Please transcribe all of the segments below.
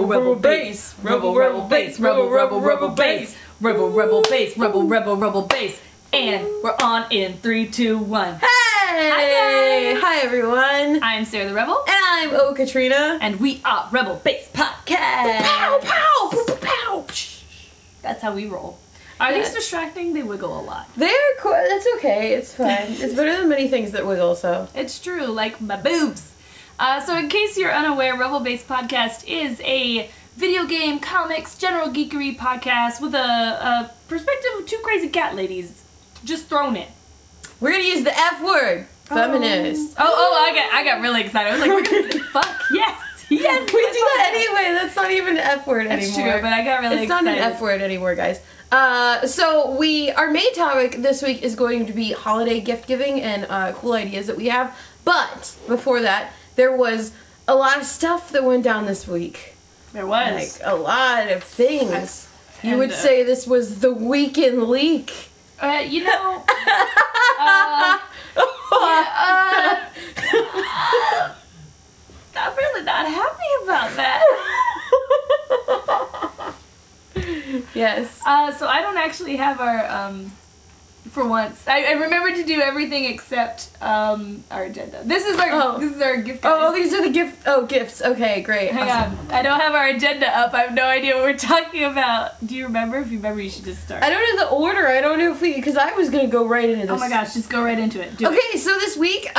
rebel, rebel bass, rebel, rebel bass, rebel, rebel, rebel bass, rebel, rebel bass, rebel, rebel, rebel bass. And we're on in 3, 2, 1. Hey! Hi, guys. Hi, everyone. I'm Sarah the Rebel. And I'm OhCatrina. And we are Rebel Bass Podcast. Pow, pow, pow, pow. That's how we roll. Are these distracting? They wiggle a lot. They're cool. That's okay. It's fine. It's better than many things that wiggle, so. It's true, like my boobs. So in case you're unaware, Rebel Bass Podcast is a video game, comics, general geekery podcast with a perspective of two crazy cat ladies just thrown in. We're gonna use the F word. Feminist. I got really excited. I was like, we're gonna fuck, yes. Yes, we do that anyway. That's not even an F word anymore. That's true, but I got really excited. It's not an F word anymore, guys. So our main topic this week is going to be holiday gift giving and cool ideas that we have. But before that, there was a lot of stuff that went down this week. There was. Like, a lot of things. You would say this was the weekend leak. You know, I'm really not happy about that. Yes. So I don't actually have our, for once, I remembered to do everything except our agenda. This is our gift. Oh, these are the gifts. Okay, great. Hang on. I don't have our agenda up. I have no idea what we're talking about. Do you remember? If you remember, you should just start. I don't know the order. I don't know because I was going to go right into this. Oh my gosh, just go right into it. Okay, so this week,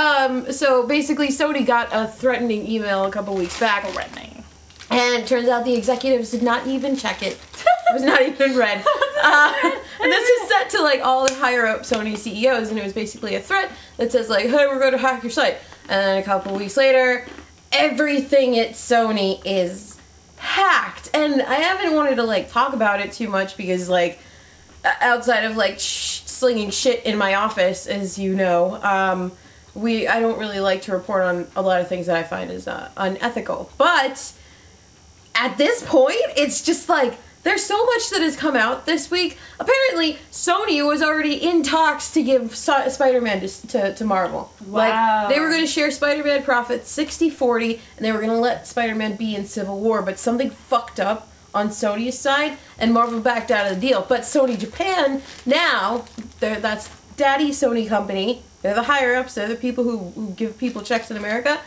so basically Sony got a threatening email a couple weeks back. Threatening. And it turns out the executives did not even check it. It was not even read. And this is set to like all the higher up Sony CEOs, and it was basically a threat that says like, hey, we're going to hack your site. And then a couple weeks later, everything at Sony is hacked. And I haven't wanted to like talk about it too much because like outside of like slinging shit in my office, as you know, I don't really like to report on a lot of things that I find is unethical. But at this point, it's just like, there's so much that has come out this week. Apparently, Sony was already in talks to give Spider-Man to Marvel. Wow. Like, they were going to share Spider-Man profits 60-40, and they were going to let Spider-Man be in Civil War, but something fucked up on Sony's side, and Marvel backed out of the deal. But Sony Japan, now, that's Daddy Sony Company. They're the higher-ups. They're the people who give people checks in America.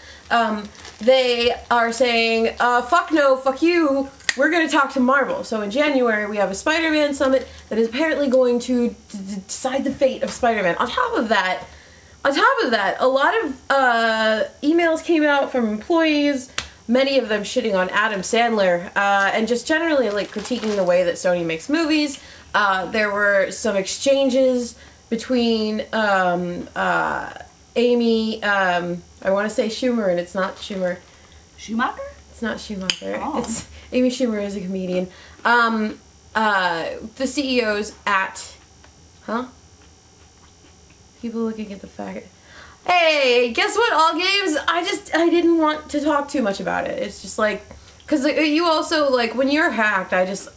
They are saying, fuck no, fuck you. We're going to talk to Marvel. So in January, we have a Spider-Man summit that is apparently going to decide the fate of Spider-Man. On top of that, a lot of emails came out from employees, many of them shitting on Adam Sandler, and just generally like critiquing the way that Sony makes movies. There were some exchanges between Amy, I want to say Schumer, and it's not Schumer. Schumacher? It's not Schumacher. Oh. It's Amy Schumer is a comedian. The CEOs at... People looking at the fact... Hey, guess what, All Games? I didn't want to talk too much about it. It's just like... Because you also, like, when you're hacked, it's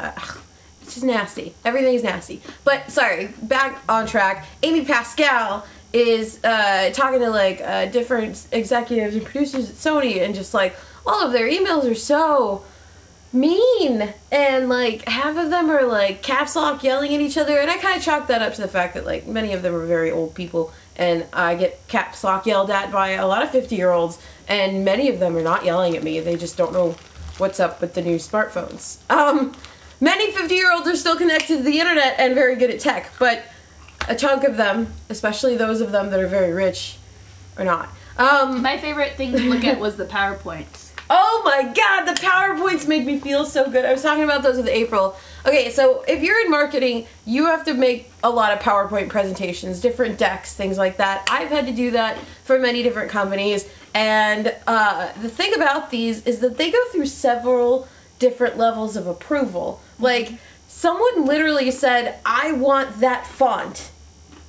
just nasty. Everything's nasty. But, sorry, back on track. Amy Pascal is talking to, like, different executives and producers at Sony, and just, like, all of their emails are so mean, and like half of them are like caps lock yelling at each other, and I kind of chalk that up to the fact that like many of them are very old people, and I get caps lock yelled at by a lot of 50-year-olds, and many of them are not yelling at me. They just don't know what's up with the new smartphones. Many 50-year-olds are still connected to the internet and very good at tech, but a chunk of them, especially those of them that are very rich, are not. My favorite thing to look at was the PowerPoints. Oh my god, the PowerPoints made me feel so good. I was talking about those with April. Okay, so if you're in marketing, you have to make a lot of PowerPoint presentations, different decks, things like that. I've had to do that for many different companies, and the thing about these is that they go through several different levels of approval. Like, someone literally said, I want that font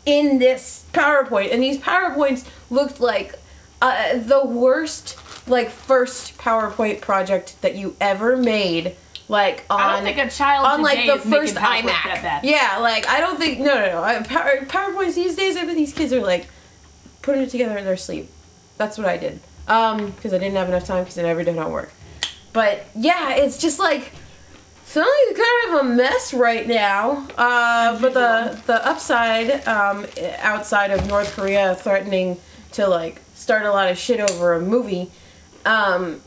in this PowerPoint, and these PowerPoints looked like the worst, like, first PowerPoint project that you ever made, like, on... I don't think a child today like, the is first making PowerPoint iMac. that bad. Yeah, like, I don't think... No. PowerPoints these days, I mean, these kids are, like, putting it together in their sleep. That's what I did. Because I didn't have enough time because I never did homework. But yeah, it's just like Sony's kind of a mess right now. But the upside, outside of North Korea threatening to like start a lot of shit over a movie,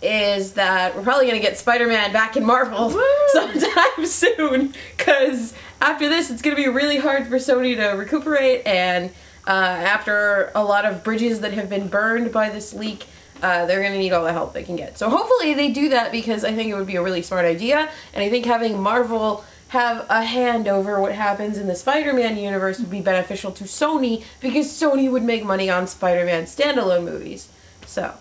is that we're probably gonna get Spider-Man back in Marvel sometime soon. Because after this, it's gonna be really hard for Sony to recuperate, and after a lot of bridges that have been burned by this leak, they're going to need all the help they can get. So hopefully they do that, because I think it would be a really smart idea, and I think having Marvel have a hand over what happens in the Spider-Man universe would be beneficial to Sony, because Sony would make money on Spider-Man standalone movies. So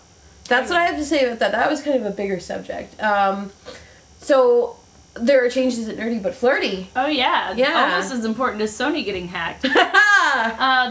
that's what I have to say about that. That was kind of a bigger subject. So there are changes at Nerdy But Flirty. Oh, yeah. Almost as important as Sony getting hacked. The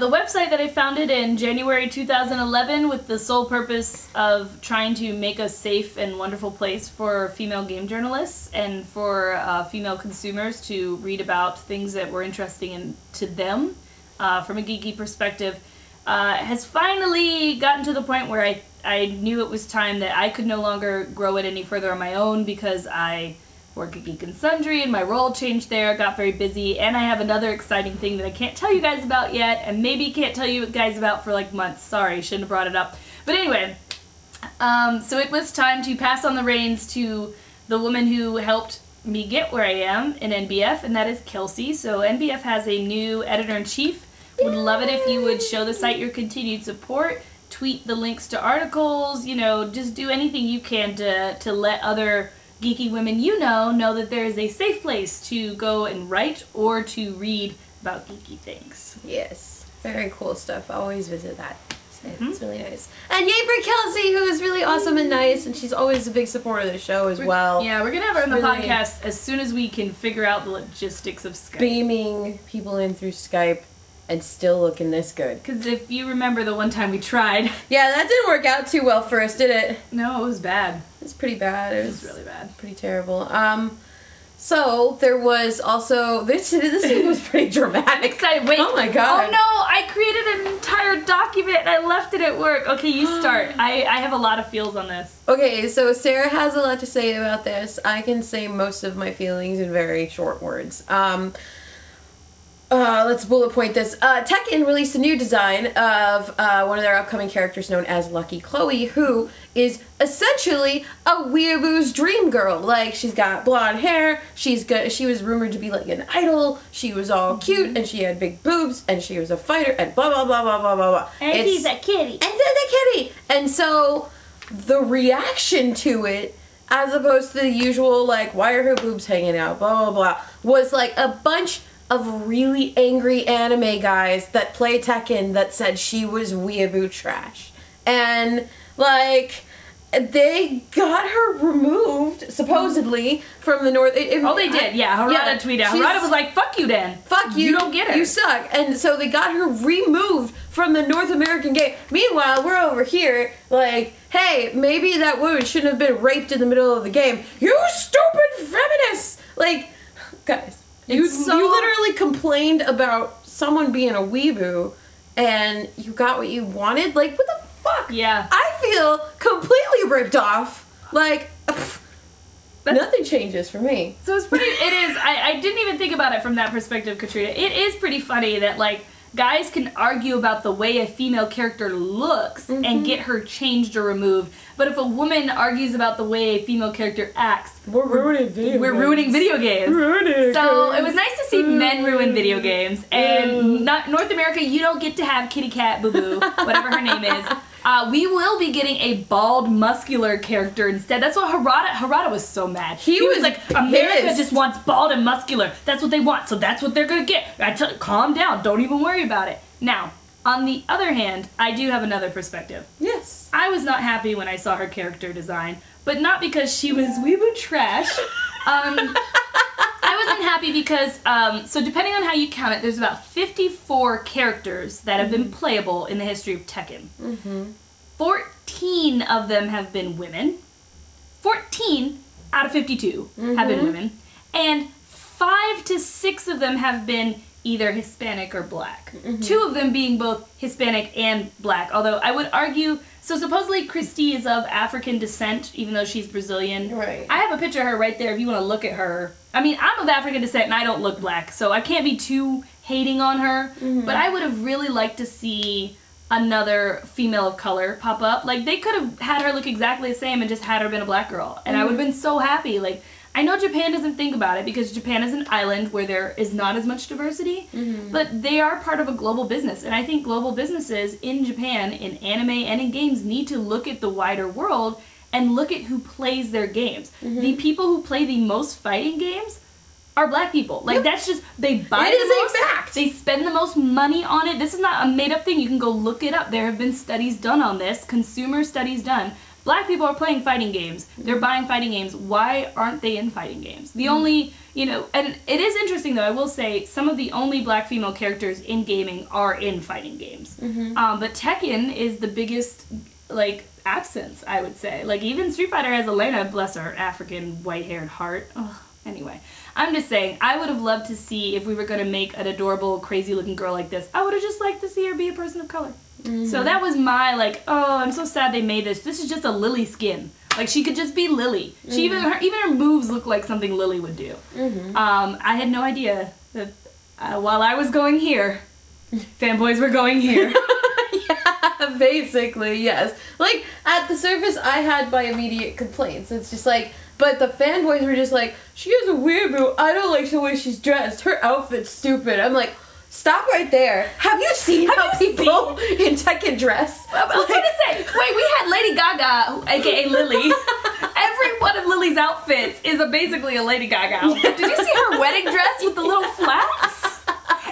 website that I founded in January 2011 with the sole purpose of trying to make a safe and wonderful place for female game journalists and for female consumers to read about things that were interesting to them from a geeky perspective, has finally gotten to the point where I knew it was time that I could no longer grow it any further on my own, because I work at Geek and Sundry, and my role changed there, got very busy, and I have another exciting thing that I can't tell you guys about yet, and maybe can't tell you guys about for like months. Sorry, shouldn't have brought it up. But anyway, so it was time to pass on the reins to the woman who helped me get where I am in NBF, and that is Kelsey. So NBF has a new editor-in-chief. Would love it if you would show the site your continued support, tweet the links to articles, just do anything you can to let other geeky women know that there is a safe place to go and write or to read about geeky things. Yes, very cool stuff. Always visit that. It's really nice. And yay for Kelsey, who is really awesome and nice, and she's always a big supporter of the show as well. Yeah, we're going to have her on the podcast as soon as we can figure out the logistics of Skype. Beaming people in through Skype and still looking this good. Because if you remember the one time we tried. Yeah, that didn't work out too well for us, did it? No, it was bad. It was pretty bad. It was really bad. Pretty terrible. So there was also this thing was pretty dramatic. Wait. Oh my god. Oh no, I created an entire document and I left it at work. Okay, you start. I have a lot of feels on this. Okay, so Sarah has a lot to say about this. I can say most of my feelings in very short words. Let's bullet point this. Tekken released a new design of one of their upcoming characters known as Lucky Chloe, who is essentially a weeaboo's dream girl. Like, she's got blonde hair, she was rumored to be like an idol, she was all cute, and she had big boobs, and she was a fighter, and blah, blah, blah, blah, blah, blah, blah. And she's a kitty. And then a kitty! And so, the reaction to it, as opposed to the usual, like, why are her boobs hanging out, blah, blah, blah, was like a bunch of really angry anime guys that play Tekken that said she was weeaboo trash. And, like, they got her removed, supposedly, from the North... they did, yeah. Harada tweeted. Harada was like, fuck you, then. Fuck you. You don't get her. You suck. And so they got her removed from the North American game. Meanwhile, we're over here, like, hey, maybe that woman shouldn't have been raped in the middle of the game. You stupid feminists! Like, guys... You literally complained about someone being a weeboo, and you got what you wanted? Like, what the fuck? Yeah. I feel completely ripped off. Like, nothing changes for me. So it is, I didn't even think about it from that perspective, Catrina. It is pretty funny that, like, guys can argue about the way a female character looks and get her changed or removed. But if a woman argues about the way a female character acts, we're ruining video games. So it was nice to see men ruin video games. And North America, you don't get to have Kitty Cat Boo Boo, whatever her name is. We will be getting a bald, muscular character instead. That's what Harada was so mad. He was like, America just wants bald and muscular. That's what they want, so that's what they're going to get. Calm down. Don't even worry about it. Now, on the other hand, I do have another perspective. Yes. I was not happy when I saw her character design, but not because she was weeboo trash. I wasn't happy because, so depending on how you count it, there's about 54 characters that have been playable in the history of Tekken. 14 of them have been women. 14 out of 52 have been women. And 5 to 6 of them have been either Hispanic or black. 2 of them being both Hispanic and black. Although I would argue So supposedly Christy is of African descent, even though she's Brazilian. Right. I have a picture of her right there if you want to look at her. I mean, I'm of African descent and I don't look black, so I can't be too hating on her. Mm-hmm. But I would have really liked to see another female of color pop up. Like, they could have had her look exactly the same and just had her been a black girl. And I would have been so happy. Like, I know Japan doesn't think about it because Japan is an island where there is not as much diversity, but they are part of a global business. And I think global businesses in Japan, in anime and in games, need to look at the wider world and look at who plays their games. The people who play the most fighting games are black people. Like, that's just, they buy it the is most, a fact. they spend the most money on it. This is not a made-up thing. You can go look it up. There have been studies done on this, consumer studies done. Black people are playing fighting games. They're buying fighting games. Why aren't they in fighting games? The only, you know, and it is interesting, though, I will say, some of the only black female characters in gaming are in fighting games. But Tekken is the biggest, like, absence, I would say. Like, even Street Fighter has Elena, bless her, African, white-haired heart. Ugh. Anyway, I'm just saying, I would have loved to see, if we were going to make an adorable, crazy-looking girl like this, I would have just liked to see her be a person of color. So that was my, like, oh, I'm so sad they made this. This is just a Lily skin. Like, she could just be Lily. She even her moves look like something Lily would do. I had no idea that while I was going here, fanboys were going here. Yeah, basically, yes. Like, at the surface, I had my immediate complaints. It's just like, but the fanboys were just like, she has a weeaboo. I don't like the way she's dressed. Her outfit's stupid. I'm like, stop right there. Have you seen how people in Tekken dress? I was going to say, wait, we had Lady Gaga, a.k.a. Lily. Every one of Lily's outfits is basically a Lady Gaga outfit. Did you see her wedding dress with the little flaps?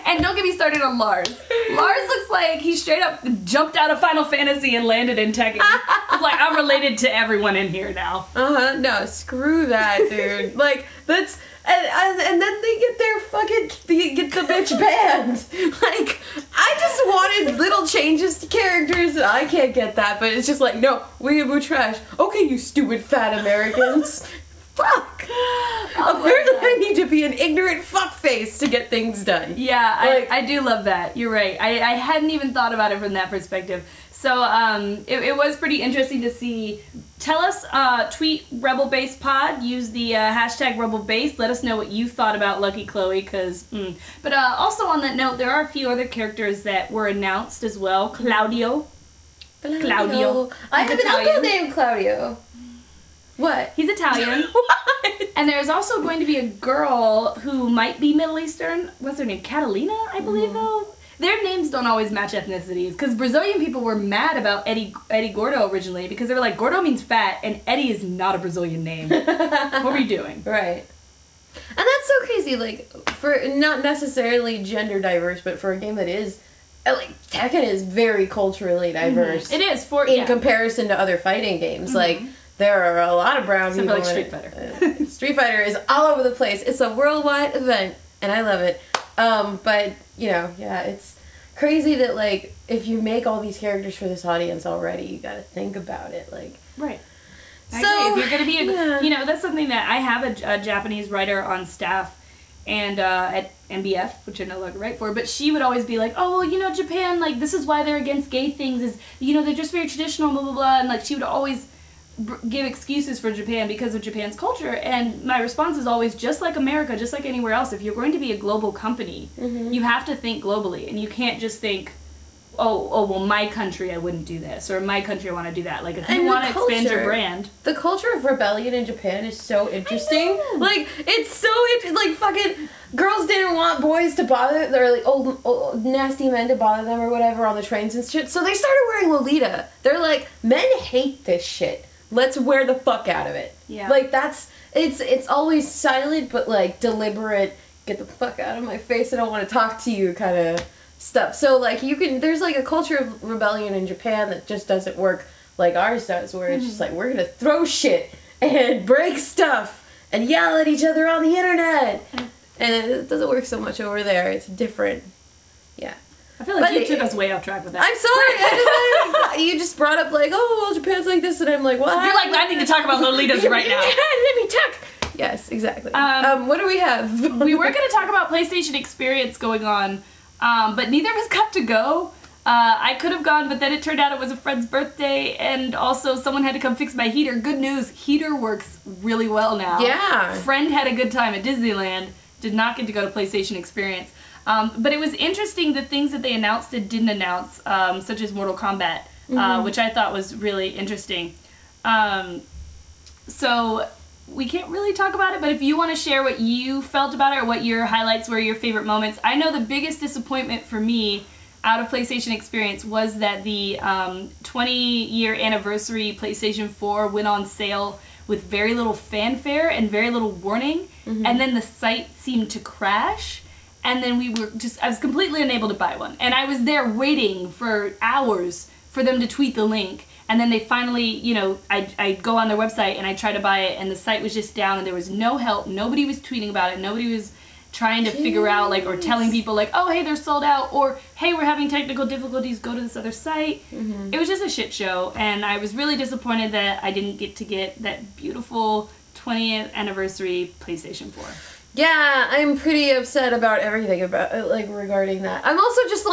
And don't get me started on Lars. Lars looks like he straight up jumped out of Final Fantasy and landed in Tekken. It's like, I'm related to everyone in here now. No, screw that, dude. Like, that's... And then they get get the bitch banned. Like, I just wanted little changes to characters. I can't get that, but it's just like, no, weeaboo trash. Okay, you stupid fat Americans. Fuck. Apparently I need to be an ignorant fuckface to get things done. Yeah, like, I do love that. You're right. I hadn't even thought about it from that perspective. So it was pretty interesting to see. Tell us, tweet Rebel Base Pod, use the hashtag Rebel Base. Let us know what you thought about Lucky Chloe, But also on that note, there are a few other characters that were announced as well. Claudio. I have an uncle named Claudio. What? He's Italian. What? And there's also going to be a girl who might be Middle Eastern. What's her name? Catalina, I believe, though. Their names don't always match ethnicities, because Brazilian people were mad about Eddie Gordo originally, because they were like, Gordo means fat, and Eddie is not a Brazilian name. What were you doing? Right. And that's so crazy, like, for not necessarily gender diverse, but for a game that is, like, Tekken is very culturally diverse. It is, in comparison to other fighting games. Like, there are a lot of brown people. Except for, like, Street Fighter. Street Fighter is all over the place. It's a worldwide event, and I love it. But, you know, yeah, it's crazy that, like, if you make all these characters for this audience already, you gotta think about it, like. Right. So, if you're gonna be you know, that's something that I have a Japanese writer on staff, and at MBF, which I no longer write for, but she would always be like, oh, well, you know, Japan, like, this is why they're against gay things, is, you know, they're just very traditional, blah, blah, blah, and, like, she would always give excuses for Japan because of Japan's culture, and my response is always, just like America, just like anywhere else, if you're going to be a global company, you have to think globally, and you can't just think, oh, well, my country, I wouldn't do this, or my country, I want to do that. Like, if you want to expand your brand. The culture of rebellion in Japan is so interesting. Like, it's so like, fucking girls didn't want boys to bother, or like old nasty men to bother them or whatever on the trains and shit, so they started wearing Lolita. They're like, men hate this shit. Let's wear the fuck out of it. Yeah. Like, it's always silent, but, like, deliberate, get the fuck out of my face, I don't want to talk to you kind of stuff. So, like, there's, like, a culture of rebellion in Japan that just doesn't work like ours does, where it's just like, we're gonna throw shit and break stuff and yell at each other on the internet. And it doesn't work so much over there. It's different. Yeah. I feel like you took us way off track with that. I'm sorry. You just brought up, like, oh, well, Japan's like this, and I'm like, what? You're like, I need to talk about Lolitas right now. Let me talk. Yes, exactly. What do we have? We were going to talk about PlayStation Experience going on, but neither of us got to go. I could have gone, but then it turned out it was a friend's birthday, and also someone had to come fix my heater. Good news, heater works really well now. Yeah. Friend had a good time at Disneyland, did not get to go to PlayStation Experience. But it was interesting the things that they announced and didn't announce, such as Mortal Kombat, which I thought was really interesting. So we can't really talk about it, but if you want to share what you felt about it or what your highlights were, your favorite moments. I know the biggest disappointment for me out of PlayStation Experience was that the 20-year anniversary PlayStation 4 went on sale with very little fanfare and very little warning, and then the site seemed to crash, and then I was completely unable to buy one. And I was there waiting for hours for them to tweet the link, and then they finally, I go on their website and I try to buy it, and the site was just down, and there was no help. Nobody was tweeting about it. Nobody was trying to figure out, or telling people, oh, hey, they're sold out, or, hey, we're having technical difficulties, go to this other site. It was just a shit show, and I was really disappointed that I didn't get to get that beautiful 20th anniversary PlayStation 4. Yeah, I'm pretty upset about everything regarding that. I'm also just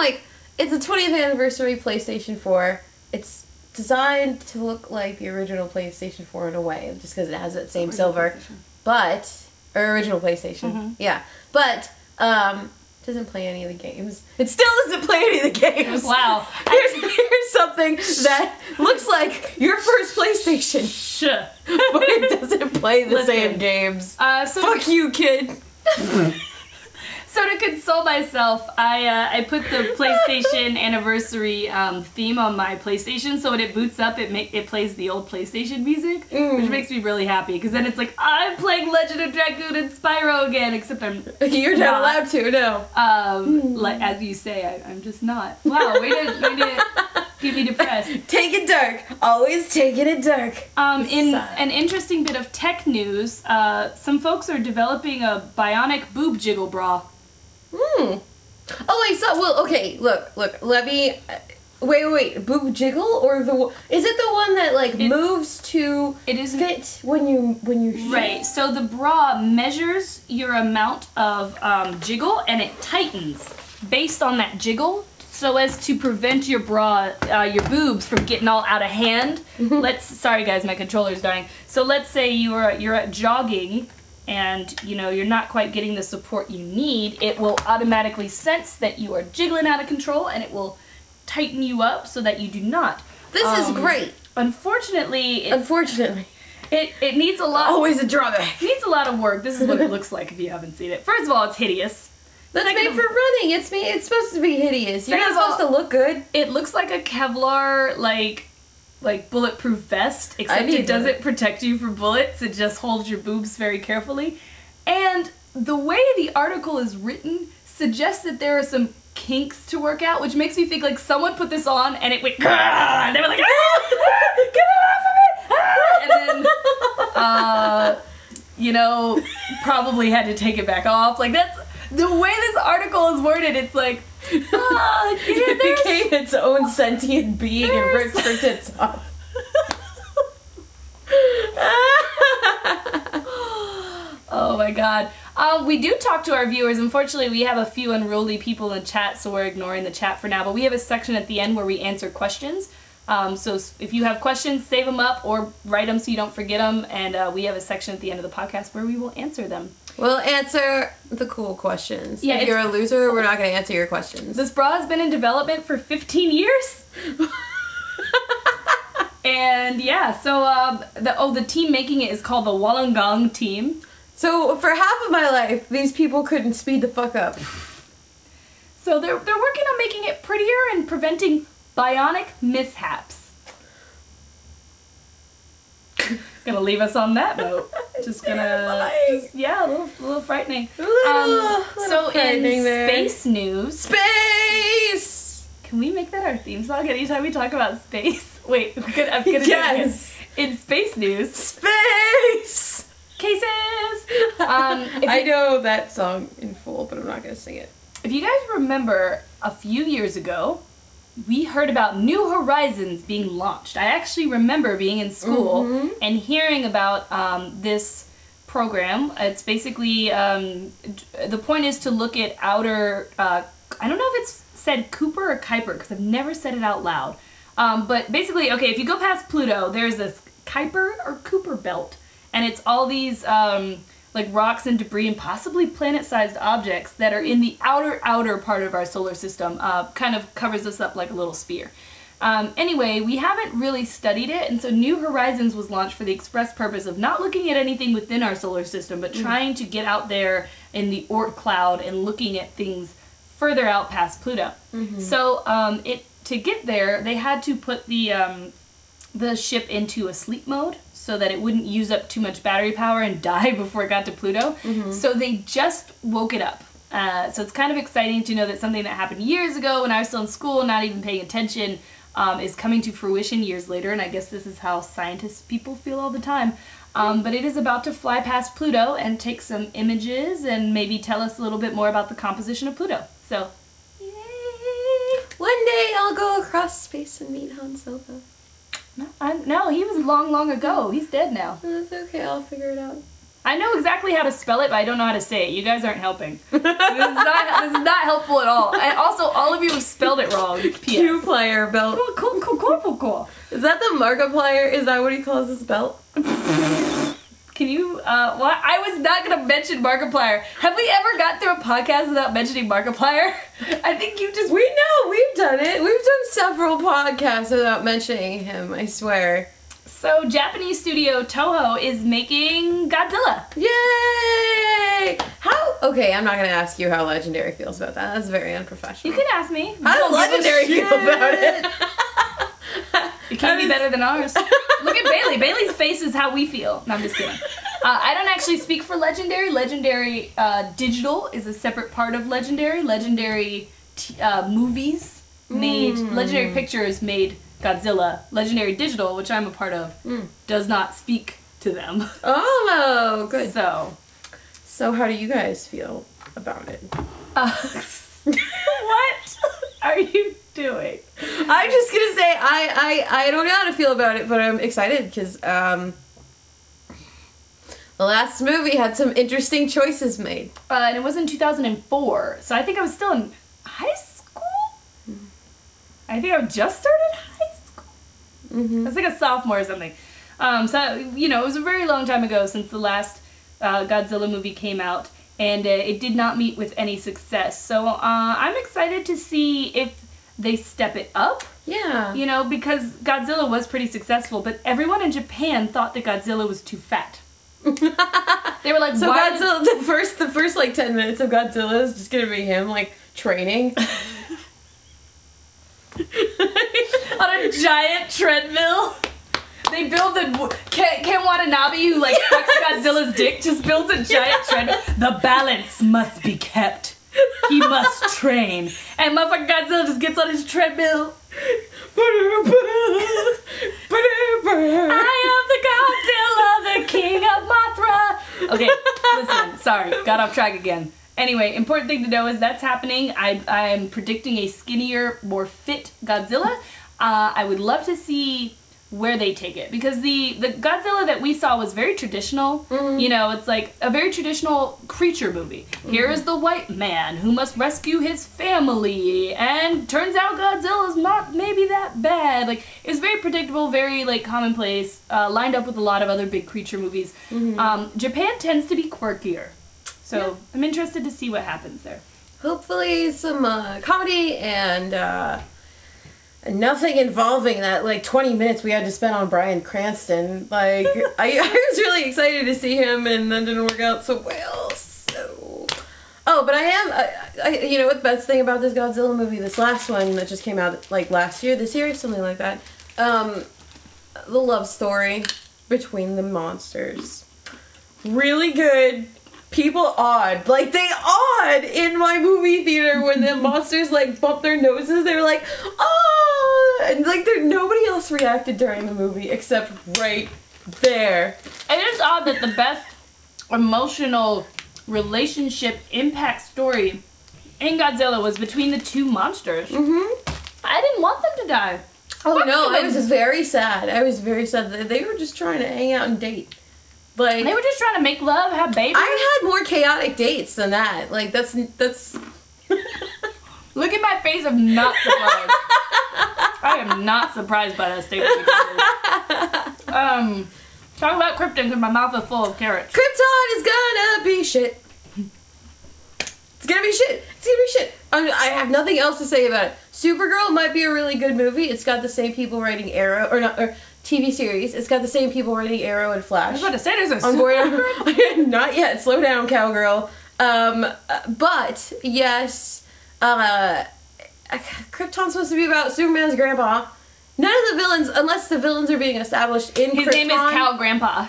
it's the 20th anniversary PlayStation 4. It's designed to look like the original PlayStation 4 in a way, just because it has that same silver. Original PlayStation. Yeah. But, doesn't play any of the games. It still doesn't play any of the games. Wow. Here's something that looks like your first PlayStation. Sure. But it doesn't play the same games. Fuck you, kid. So to console myself, I put the PlayStation anniversary theme on my PlayStation, so when it boots up, it plays the old PlayStation music, which makes me really happy, because then it's like, I'm playing Legend of Dragoon and Spyro again, except You're not allowed to, no. As you say, I'm just not. Wow, way to get me depressed. Take it dark. Always taking it dark. In an interesting bit of tech news, some folks are developing a bionic boob jiggle bra. Oh, I saw. Okay. Look. Let me. Wait. Boob jiggle is it the one that moves to fit when you shake? Right. So the bra measures your amount of jiggle, and it tightens based on that jiggle, so as to prevent your your boobs from getting all out of hand. Sorry guys, my controller's dying. So let's say you're jogging, and you're not quite getting the support you need. It will automatically sense that you are jiggling out of control, and it will tighten you up so that you do not. This is great. Unfortunately, it needs a lot. Always a drawback. It needs a lot of work. This is what it looks like if you haven't seen it. First of all, it's hideous. That's made for running. It's supposed to be hideous. You're not supposed to look good. It looks like a Kevlar like bulletproof vest, except it doesn't protect you from bullets. It just holds your boobs very carefully. And the way the article is written suggests that there are some kinks to work out, which makes me think someone put this on and it went, and they were like, get it off of me! And then, probably had to take it back off. That's the way this article is worded. It's like, it became its own sentient being and ripped for tits off. Oh my god. We do talk to our viewers. Unfortunately, we have a few unruly people in the chat, so we're ignoring the chat for now. But we have a section at the end where we answer questions. So if you have questions, save them up or write them so you don't forget them. And we have a section at the end of the podcast where we will answer them. We'll answer the cool questions. Yeah, if you're a loser, we're not going to answer your questions. This bra has been in development for 15 years. And yeah, so the team making it is called the Wollongong team. So for half of my life, these people couldn't speed the fuck up. So they're working on making it prettier and preventing bionic mishaps. Gonna leave us on that note. A little frightening. So in space news. Space! Can we make that our theme song anytime we talk about space? Wait, I'm gonna do it again. In space news. Space! Cases! I know that song in full, but I'm not gonna sing it. If you guys remember, a few years ago, we heard about New Horizons being launched. I actually remember being in school and hearing about this program. It's basically, the point is to look at outer, I don't know if it's said Cooper or Kuiper because I've never said it out loud. But basically, okay, if you go past Pluto, there's this Kuiper or Cooper belt, and it's all these like rocks and debris and possibly planet-sized objects that are in the outer part of our solar system. Kind of covers us up like a little sphere. Anyway, we haven't really studied it, and so New Horizons was launched for the express purpose of not looking at anything within our solar system, but trying to get out there in the Oort cloud and looking at things further out past Pluto. So to get there, they had to put the ship into a sleep mode so that it wouldn't use up too much battery power and die before it got to Pluto. So they just woke it up. So it's kind of exciting to know that something that happened years ago when I was still in school, not even paying attention, is coming to fruition years later, and I guess this is how scientists people feel all the time. But it is about to fly past Pluto and take some images and maybe tell us a little bit more about the composition of Pluto. So, yay! One day I'll go across space and meet Han Solo. No, he was long ago. He's dead now. That's okay, I'll figure it out. I know exactly how to spell it, but I don't know how to say it. You guys aren't helping. This is not helpful at all. And also, all of you have spelled it wrong. Two-player belt. Cool. Is that the Markiplier? Is that what he calls his belt? Can you, what? I was not going to mention Markiplier. Have we ever got through a podcast without mentioning Markiplier? I think you just... We know, we've done it. We've done several podcasts without mentioning him, I swear. So, Japanese studio Toho is making Godzilla. Yay! Okay, I'm not going to ask you how Legendary feels about that. That's very unprofessional. You can ask me. How does Legendary feel about it? It can't be better than ours. Look at Bailey. Bailey's face is how we feel. No, I'm just kidding. I don't actually speak for Legendary. Legendary Digital is a separate part of Legendary. Legendary Movies made... Legendary Pictures made Godzilla. Legendary Digital, which I'm a part of, does not speak to them. Oh, good. So how do you guys feel about it? What are you doing? I'm just gonna say I don't know how to feel about it, but I'm excited because the last movie had some interesting choices made. And it was in 2004, so I think I was still in high school. I think I just started high school. I was like a sophomore or something. So it was a very long time ago since the last Godzilla movie came out, and it did not meet with any success. So I'm excited to see if they step it up. Yeah. Because Godzilla was pretty successful, but everyone in Japan thought that Godzilla was too fat. They were like, so why Godzilla, the first like 10 minutes of Godzilla is just gonna be him like training on a giant treadmill. They build Ken Watanabe, who like fucks Godzilla's dick, just builds a giant treadmill. The balance must be kept. He must train. And motherfucking Godzilla just gets on his treadmill. I am the Godzilla, the king of Mothra. Okay, listen, sorry, got off track again. Anyway, important thing to know is that's happening. I am predicting a skinnier, more fit Godzilla. I would love to see where they take it, because the Godzilla that we saw was very traditional. It's like a very traditional creature movie. Here is the white man who must rescue his family, and turns out Godzilla's not maybe that bad. Like, it's very predictable, very like commonplace, lined up with a lot of other big creature movies. Japan tends to be quirkier, so I'm interested to see what happens there. Hopefully some comedy and nothing involving that, like, 20 minutes we had to spend on Bryan Cranston. Like, I was really excited to see him, and that didn't work out so well, so... Oh, but you know what the best thing about this Godzilla movie, this last one that just came out, like, last year, this year, something like that, the love story between the monsters. Really good. People awed. Like, they awed in my movie theater when the monsters, like, bumped their noses. They were like, oh! And, like, nobody else reacted during the movie except right there. And it's odd that the best emotional relationship impact story in Godzilla was between the two monsters. I didn't want them to die. Oh, no, I was very sad. I was very sad. They were just trying to hang out and date. Like, they were just trying to make love, have babies. I had more chaotic dates than that. Like, that's... Look at my face of not surprised. I am not surprised by that statement. Talk about Krypton because my mouth is full of carrots. Krypton is gonna be shit. It's gonna be shit. It's gonna be shit. I have nothing else to say about it. Supergirl might be a really good movie. It's got the same people writing Arrow, or TV series. It's got the same people writing Arrow and Flash. I was about to say there's a Supergirl. Not yet. Slow down, cowgirl. But yes, Krypton's supposed to be about Superman's grandpa. None of the villains, unless the villains are being established in Krypton. His name is Cal Grandpa.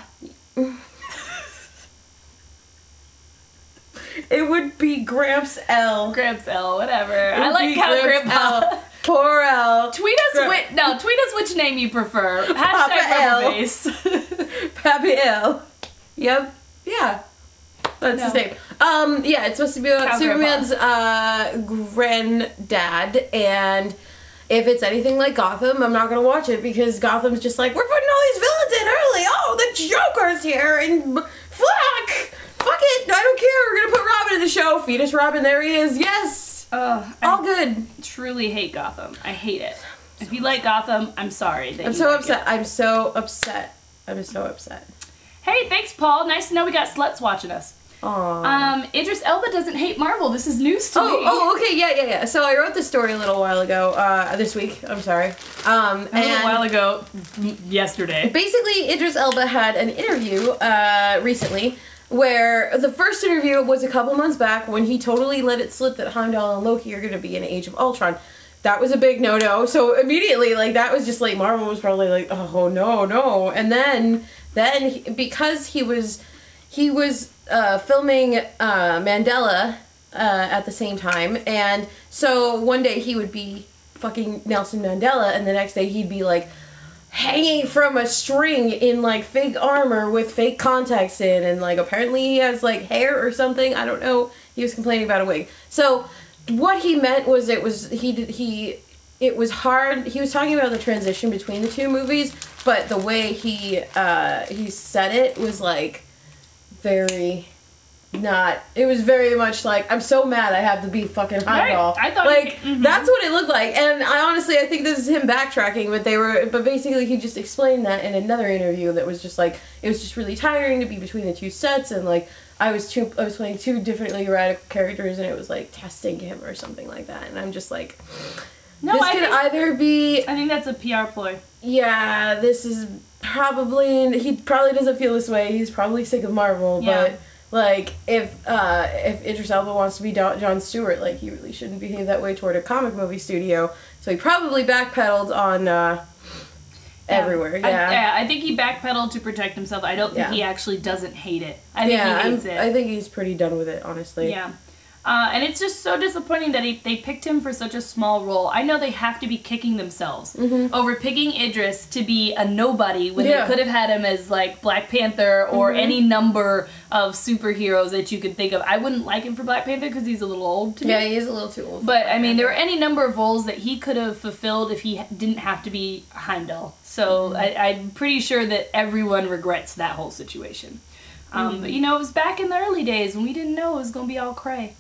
It would be Gramps L. Gramps L, whatever. I like Cal Grandpa. L. Poor L. Tweet us which name you prefer. #RebelBase. Papa L. Yep. Yeah. That's his name. Yeah, it's supposed to be about Cal Superman's granddad, and if it's anything like Gotham, I'm not gonna watch it because Gotham's just like, we're putting all these villains in early. Oh, the Joker's here, and fuck it, I don't care. We're gonna put Robin in the show. Fetus Robin, there he is. Yes. All good. Truly hate Gotham. I hate it. If you like Gotham, I'm sorry. I'm so upset. I'm so upset. Hey, thanks, Paul. Nice to know we got sluts watching us. Aww. Idris Elba doesn't hate Marvel. This is news to me. Oh, okay, yeah. So I wrote this story a little while ago, this week, I'm sorry. A little while ago, yesterday. Basically, Idris Elba had an interview, recently, where the first interview was a couple months back when he totally let it slip that Heimdall and Loki are going to be in Age of Ultron. That was a big no-no, so immediately, that was just Marvel was probably like, oh, no. And then because he was filming Mandela at the same time, and so one day he would be fucking Nelson Mandela, and the next day he'd be hanging from a string in fake armor with fake contacts in, and apparently he has hair or something. I don't know. He was complaining about a wig. So what he meant was it was hard. He was talking about the transition between the two movies, but the way he said it was very not. It was very much I'm so mad I have to be fucking Heimdall. Right. I thought that's what it looked like. And I think this is him backtracking, but basically he just explained that in another interview that was just it was just really tiring to be between the two sets, and I was playing two differently radical characters, and it was testing him or something like that. And I'm just no, this could either be. I think that's a PR ploy. Yeah, this is probably. He probably doesn't feel this way. He's probably sick of Marvel, yeah. But if Idris Elba wants to be Jon Stewart, he really shouldn't behave that way toward a comic movie studio. So he probably backpedaled on everywhere. Yeah. I think he backpedaled to protect himself. I don't think he actually doesn't hate it. I think he hates it. I think he's pretty done with it, honestly. Yeah. And it's just so disappointing that they picked him for such a small role. I know they have to be kicking themselves over picking Idris to be a nobody when they could have had him as Black Panther or any number of superheroes that you could think of. I wouldn't like him for Black Panther because he's a little old to me. Yeah, he is a little too old. But I mean, there were any number of roles that he could have fulfilled if he didn't have to be Heimdall. So I'm pretty sure that everyone regrets that whole situation. But it was back in the early days when we didn't know it was gonna be all cray.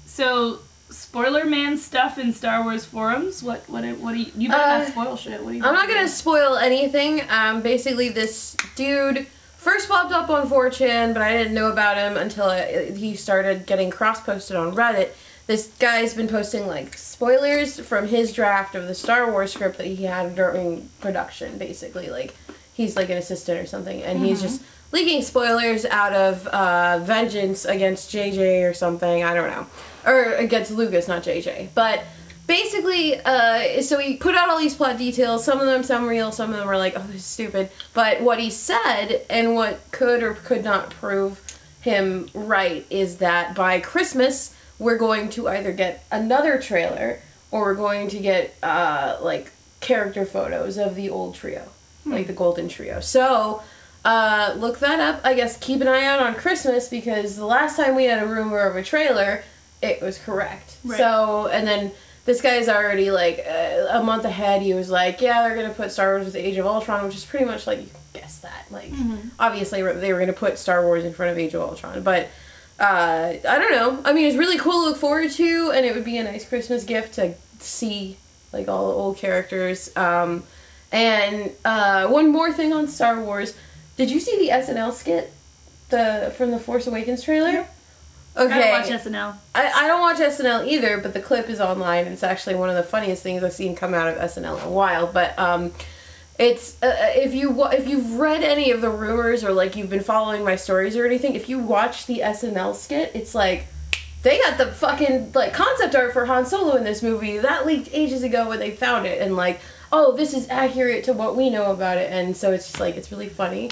So spoiler man stuff in Star Wars forums. What do you better not spoil shit? What do you? I'm not gonna spoil anything. Basically this dude first popped up on 4chan, but I didn't know about him until he started getting cross-posted on Reddit. This guy's been posting spoilers from his draft of the Star Wars script that he had during production. Basically, he's an assistant or something, and he's just leaking spoilers out of vengeance against JJ or something, I don't know. Or against Lucas, not JJ. But basically, so he put out all these plot details, some real, some of them were oh, this is stupid. But what he said, and what could or could not prove him right, is that by Christmas, we're going to either get another trailer, or we're going to get, character photos of the old trio. The Golden Trio. So, look that up. I guess keep an eye out on Christmas, because the last time we had a rumor of a trailer, it was correct. Right. So, and then this guy's already, a month ahead, he was yeah, they're going to put Star Wars with the Age of Ultron, which is pretty much you guess that. Obviously, they were going to put Star Wars in front of Age of Ultron. But, I don't know. I mean, it's really cool to look forward to, and it would be a nice Christmas gift to see, like, all the old characters. And one more thing on Star Wars. Did you see the SNL skit from the Force Awakens trailer? Yeah. Okay. I don't watch SNL. I don't watch SNL either, but the clip is online, and it's actually one of the funniest things I've seen come out of SNL in a while. But it's if you've read any of the rumors or like you've been following my stories or anything, if you watch the SNL skit, it's like they got the fucking like concept art for Han Solo in this movie that leaked ages ago when they found it, and like, oh, this is accurate to what we know about it, and so it's just like it's really funny.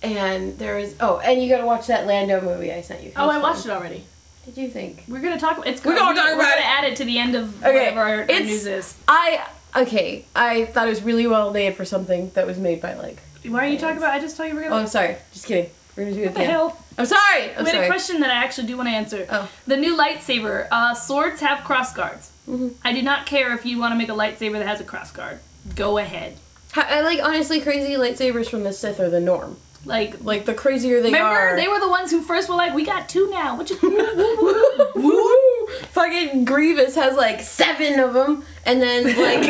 And there is and you gotta watch that Lando movie I sent you. Oh, I watched it already. What did you think? We're gonna talk. We're gonna add it to the end of whatever our news is. I thought it was really well made for something that was made by like. Why are you talking about? I just told you we're gonna. Oh, I'm sorry. Just kidding. We're gonna do it What the hell? I'm sorry. We had a question that I actually do want to answer. Oh. The new lightsaber. Swords have cross guards. Mm-hmm. I do not care if you want to make a lightsaber that has a cross guard. Go ahead. I like honestly crazy lightsabers from the Sith are the norm. Like the crazier they are. Remember, they were the ones who first were like, we got 2 now. What you? Woo! Fucking Grievous has like 7 of them, and then like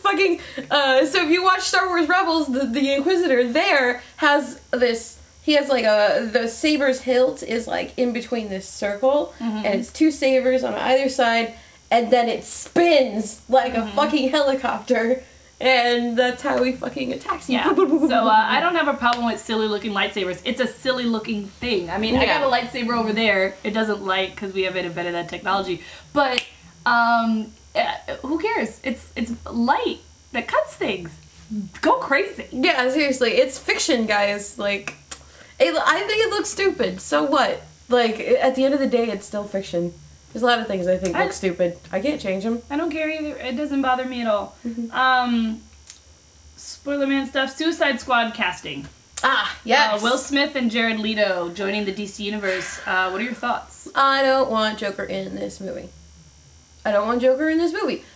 fucking. So if you watch Star Wars Rebels, the Inquisitor there has this. He has like the saber's hilt is like in between this circle, and it's 2 sabers on either side, and then it spins like a fucking helicopter. And that's how he fucking attacks you. Yeah. So I don't have a problem with silly looking lightsabers. It's a silly looking thing. I mean, I got a lightsaber over there. It doesn't light because we have invented that technology. But who cares? It's light that cuts things. Go crazy. Yeah, seriously, it's fiction, guys. Like, I think it looks stupid. So what? Like, at the end of the day, it's still fiction. There's a lot of things I think look stupid. I can't change them. I don't care either. It doesn't bother me at all. Spoiler man stuff. Suicide Squad casting. Yes. Will Smith and Jared Leto joining the DC universe. What are your thoughts? I don't want Joker in this movie.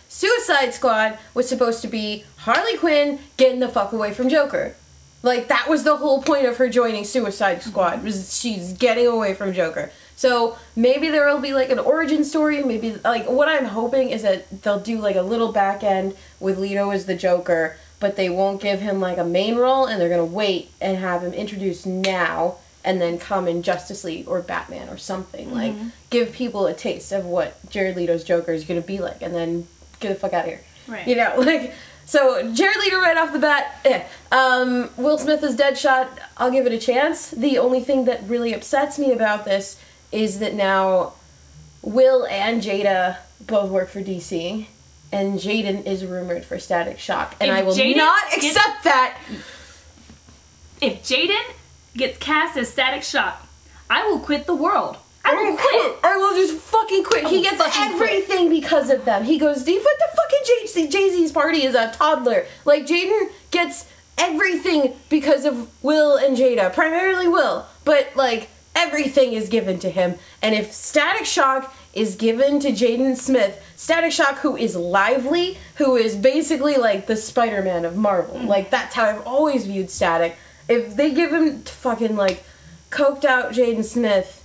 Suicide Squad was supposed to be Harley Quinn getting the fuck away from Joker. Like, that was the whole point of her joining Suicide Squad, was she's getting away from Joker. So, maybe there will be, like, an origin story, maybe, like, what I'm hoping is that they'll do, like, a little back end with Leto as the Joker, but they won't give him, like, a main role, and they're gonna wait and have him introduced now, and then come in Justice League or Batman or something. Like, give people a taste of what Jared Leto's Joker is gonna be like, and then get the fuck out of here. Right. You know, like... So, Jared Leto right off the bat, Will Smith as Deadshot, I'll give it a chance. The only thing that really upsets me about this is that now Will and Jada both work for DC, and Jaden is rumored for Static Shock, and I will not accept that. If Jaden gets cast as Static Shock, I will quit the world. I will quit. I will just fucking quit. He gets everything because of them. He goes, he put the fucking Jay-Z's party as a toddler. Like, Jaden gets everything because of Will and Jada. Primarily Will. But, like, everything is given to him. And if Static Shock is given to Jaden Smith, Static Shock, who is lively, who is basically, like, the Spider-Man of Marvel. Like, that's how I've always viewed Static. If they give him fucking, like, coked out Jaden Smith...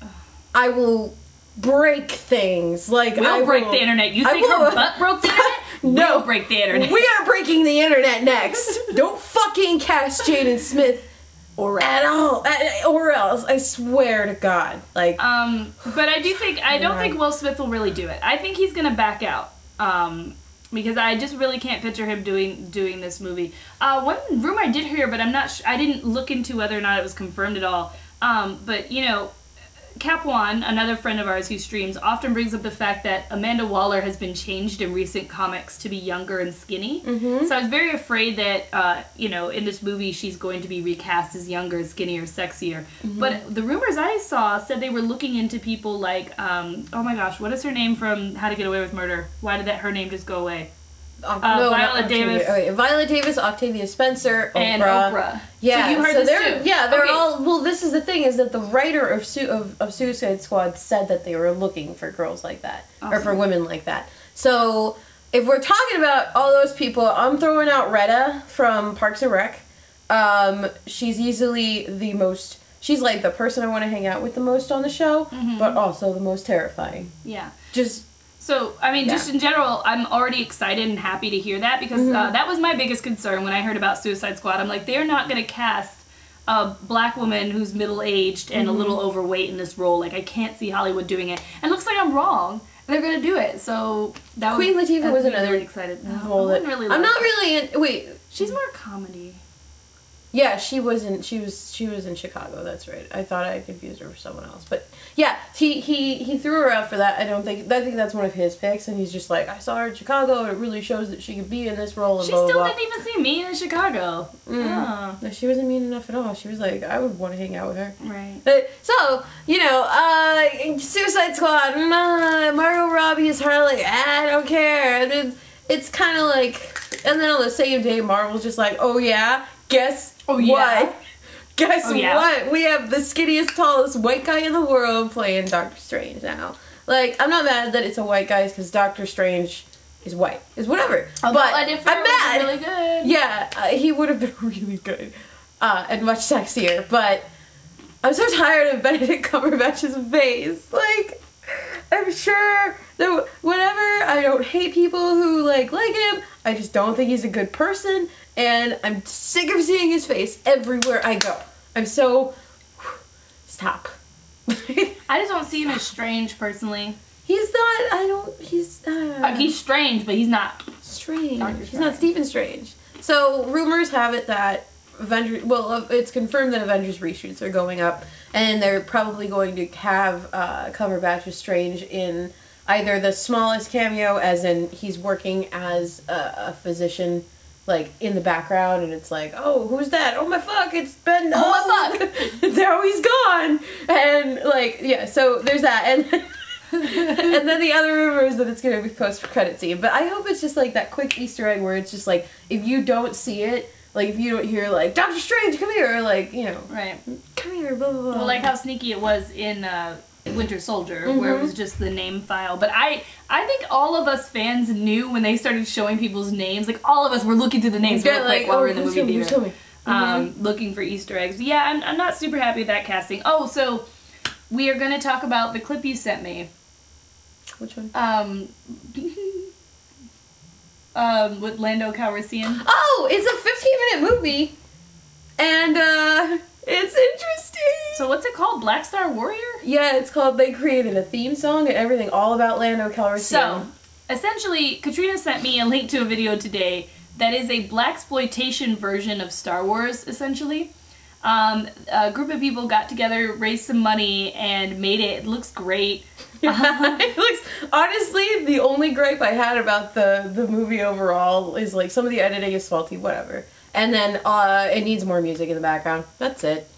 I will break things. Like, we'll break the internet. You think her butt broke the internet? No. We'll break the internet. We are breaking the internet next. Don't fucking cast Jaden Smith at all. Or else. I swear to God. Like. But I don't think Will Smith will really do it. I think he's gonna back out. Because I just really can't picture him doing this movie. One rumor I did hear, but I didn't look into whether or not it was confirmed at all. But you know. Cap One, another friend of ours who streams, often brings up the fact that Amanda Waller has been changed in recent comics to be younger and skinny. So I was very afraid that, in this movie she's going to be recast as younger, skinnier, sexier. But the rumors I saw said they were looking into people like, oh my gosh, what is her name from How to Get Away with Murder? Why did her name just go away? Viola Davis. Okay, Viola Davis, Octavia Spencer, Oprah. And Oprah. Yeah, so you heard this too? Yeah, they're all. Well, this is the thing is that the writer of Suicide Squad said that they were looking for girls like that or for women like that. So if we're talking about all those people, I'm throwing out Retta from Parks and Rec. She's easily the most. she's like the person I want to hang out with the most on the show, but also the most terrifying. Yeah. So, I mean, just in general, I'm already excited and happy to hear that because that was my biggest concern when I heard about Suicide Squad. I'm like, they're not going to cast a black woman who's middle-aged and a little overweight in this role. Like, I can't see Hollywood doing it. And it looks like I'm wrong. They're going to do it. So, Queen Latifah was another really excited. role that I'm not really in. Wait. She's more comedy. Yeah, she was in Chicago. That's right. I thought I confused her for someone else, but yeah, he threw her out for that. I think that's one of his picks, and he's just like, I saw her in Chicago, and it really shows that she could be in this role. And she blah, still blah, blah. didn't even seem mean in Chicago. No, she wasn't mean enough at all. She was like, I would want to hang out with her. Right. But so Suicide Squad. Margot Robbie is Harley. I don't care. And it's kind of like, and then on the same day, Marvel's just like, oh yeah. Guess what? What? We have the skinniest, tallest white guy in the world playing Doctor Strange now. Like, I'm not mad that it's a white guy because Doctor Strange is white. Is whatever. Although but I'm mad. Really good. Yeah, he would have been really good and much sexier. But I'm so tired of Benedict Cumberbatch's face. Like, I'm sure that whatever. I don't hate people who like him. I just don't think he's a good person. And I'm sick of seeing his face everywhere I go. I'm so... Stop. I just don't see him as strange, personally. He's not... He's strange, but he's not... Strange. He's not Stephen Strange. So, rumors have it that Avengers... Well, it's confirmed that Avengers reshoots are going up. And they're probably going to have Cumberbatch as Strange in either the smallest cameo, as in he's working as a physician... like, in the background, and it's like, oh, who's that? Oh, my fuck, it's Ben. Oh, my fuck. Now he's gone. And, like, yeah, so there's that. And and then the other rumor is that it's going to be post-credit scene. But I hope it's just, like, that quick Easter egg where it's just, like, if you don't see it, like, if you don't hear, like, Doctor Strange, come here, or, like, right. Come here, blah, blah, blah. Well, like how sneaky it was in Winter Soldier, where it was just the name file. But I think all of us fans knew when they started showing people's names. Like, all of us were looking through the names real quick while we were in the movie theater. Looking for Easter eggs. But yeah, I'm not super happy with that casting. Oh, so we are going to talk about the clip you sent me. Which one? With Lando Calrissian. Oh, it's a 15-minute movie. And, it's interesting. So what's it called? Black Star Warrior? Yeah, it's called, they created a theme song and everything all about Lando Calrissian. So, essentially, Catrina sent me a link to a video today that is a blaxploitation version of Star Wars, essentially. A group of people got together, raised some money, and made it. It looks great. It looks, honestly, the only gripe I had about the movie overall is, like, some of the editing is faulty, whatever. And then it needs more music in the background. That's it.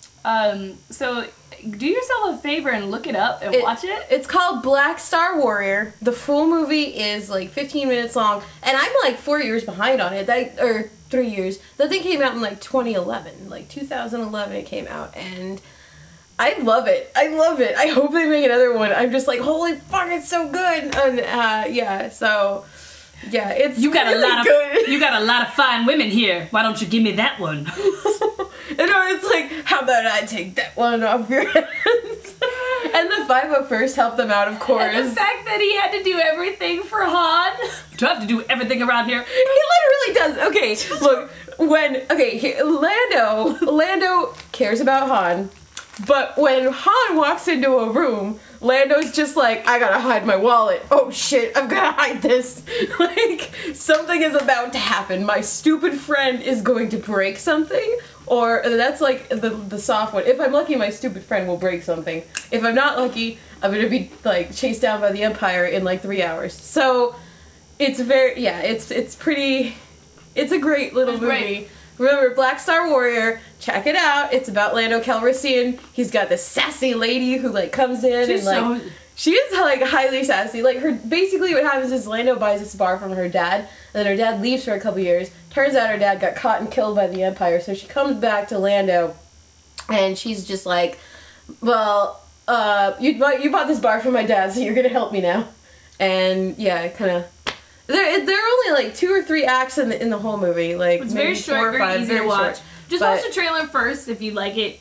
So do yourself a favor and look it up and watch it. It's called Black Star Warrior. The full movie is like 15 minutes long, and I'm like 4 years behind on it. Or 3 years. That thing came out in like 2011, like 2011 it came out, and I love it. I love it. I hope they make another one. I'm just like, holy fuck, it's so good. And yeah, so. Yeah, it's you got really a lot good. You got a lot of fine women here. Why don't you give me that one? It's like, how about I take that one off your hands? And the 501st helped them out, of course. And the fact that he had to do everything for Han. Do I have to do everything around here? He literally does. Okay, look, Lando cares about Han, but when Han walks into a room, Lando's just like, I gotta hide my wallet. Oh shit, I've gotta hide this. Like, something is about to happen. My stupid friend is going to break something. Or that's like the soft one. If I'm lucky, my stupid friend will break something. If I'm not lucky, I'm gonna be like chased down by the Empire in like 3 hours. So it's very, yeah, it's pretty, it's a great little movie. Great. Remember, Black Star Warrior, check it out. It's about Lando Calrissian. He's got this sassy lady who, like, comes in and, like, she is, like, highly sassy. Like, basically what happens is Lando buys this bar from her dad, and then her dad leaves for a couple years. Turns out her dad got caught and killed by the Empire, so she comes back to Lando, and she's just like, well, you bought this bar from my dad, so you're gonna help me now. And, yeah, kind of... There are only like 2 or 3 acts in the whole movie. Like, it's maybe very short, 4 or 5, very easy to watch. Short. Just watch the trailer first if you like it.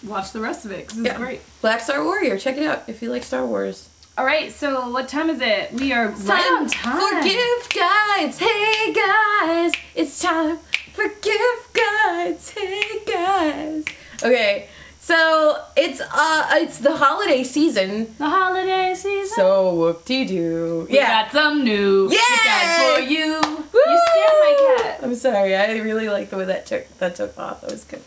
watch the rest of it, because it's great. Black Star Warrior. Check it out if you like Star Wars. All right, so what time is it? We are right on time. For gift guides. Hey, guys. It's time for gift guides. Hey, guys. Okay, so it's the holiday season. The holiday season. So whoop-de-doo. We got some new gift guides for you. Woo! You scared my cat. I'm sorry. I really like the way that took off. That was good.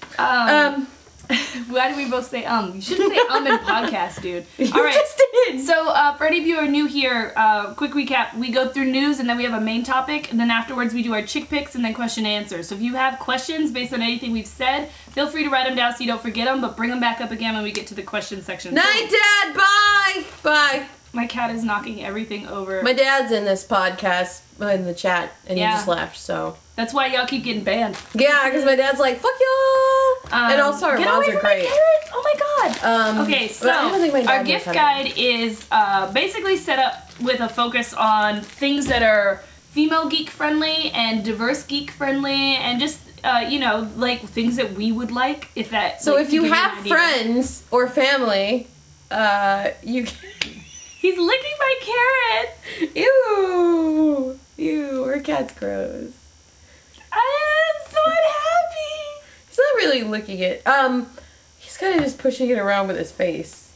Why do we both say You shouldn't say in podcast, dude. All right. Just did. So, for any of you who are new here, quick recap. We go through news, and then we have a main topic, and then afterwards we do our chick picks and then question and answer. So if you have questions based on anything we've said, feel free to write them down so you don't forget them, but bring them back up again when we get to the question section. Night, Dad. Bye. Bye. My cat is knocking everything over. My dad's in this podcast, in the chat, and he just left, so. That's why y'all keep getting banned. Yeah, because my dad's like, fuck y'all. And also our moms are great. Oh my god. Okay, so our gift guide is basically set up with a focus on things that are female geek friendly and diverse geek friendly and just like things that we would like if that. So if you have friends or family, you can. He's licking my carrot. Ew, our cat's gross. I am so unhappy. He's not really licking it. He's kind of just pushing it around with his face.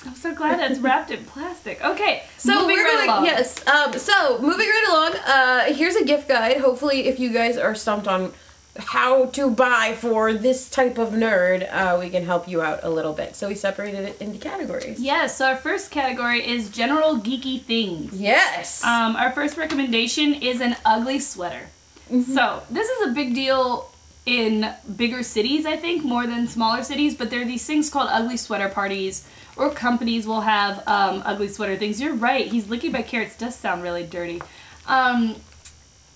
I'm so glad that's wrapped in plastic. Okay, so moving right along. Yes. So moving right along. Here's a gift guide. Hopefully, if you guys are stumped on how to buy for this type of nerd, we can help you out a little bit. So we separated it into categories. Yes. So our first category is general geeky things. Yes. Our first recommendation is an ugly sweater. Mm-hmm. So this is a big deal in bigger cities, I think, more than smaller cities, but there are these things called ugly sweater parties, or companies will have ugly sweater things. You're right, he's licking my carrots does sound really dirty. Why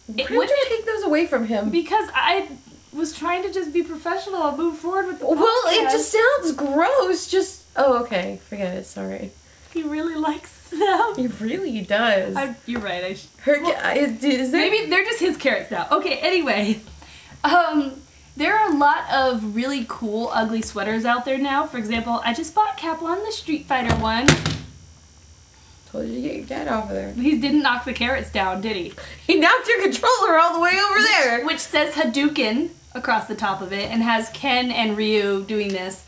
would you take those away from him? Because I was trying to just be professional and move forward with the podcast. Well, it just sounds gross. Oh, okay, forget it, sorry. He really likes them. He really does. You're right. Maybe they're just his carrots now. Okay, anyway. There are a lot of really cool ugly sweaters out there now. For example, I just bought Kaplan the Street Fighter one. Told you to get your dad off of there. He didn't knock the carrots down, did he? He knocked your controller all the way over there. Which says Hadouken across the top of it and has Ken and Ryu doing this.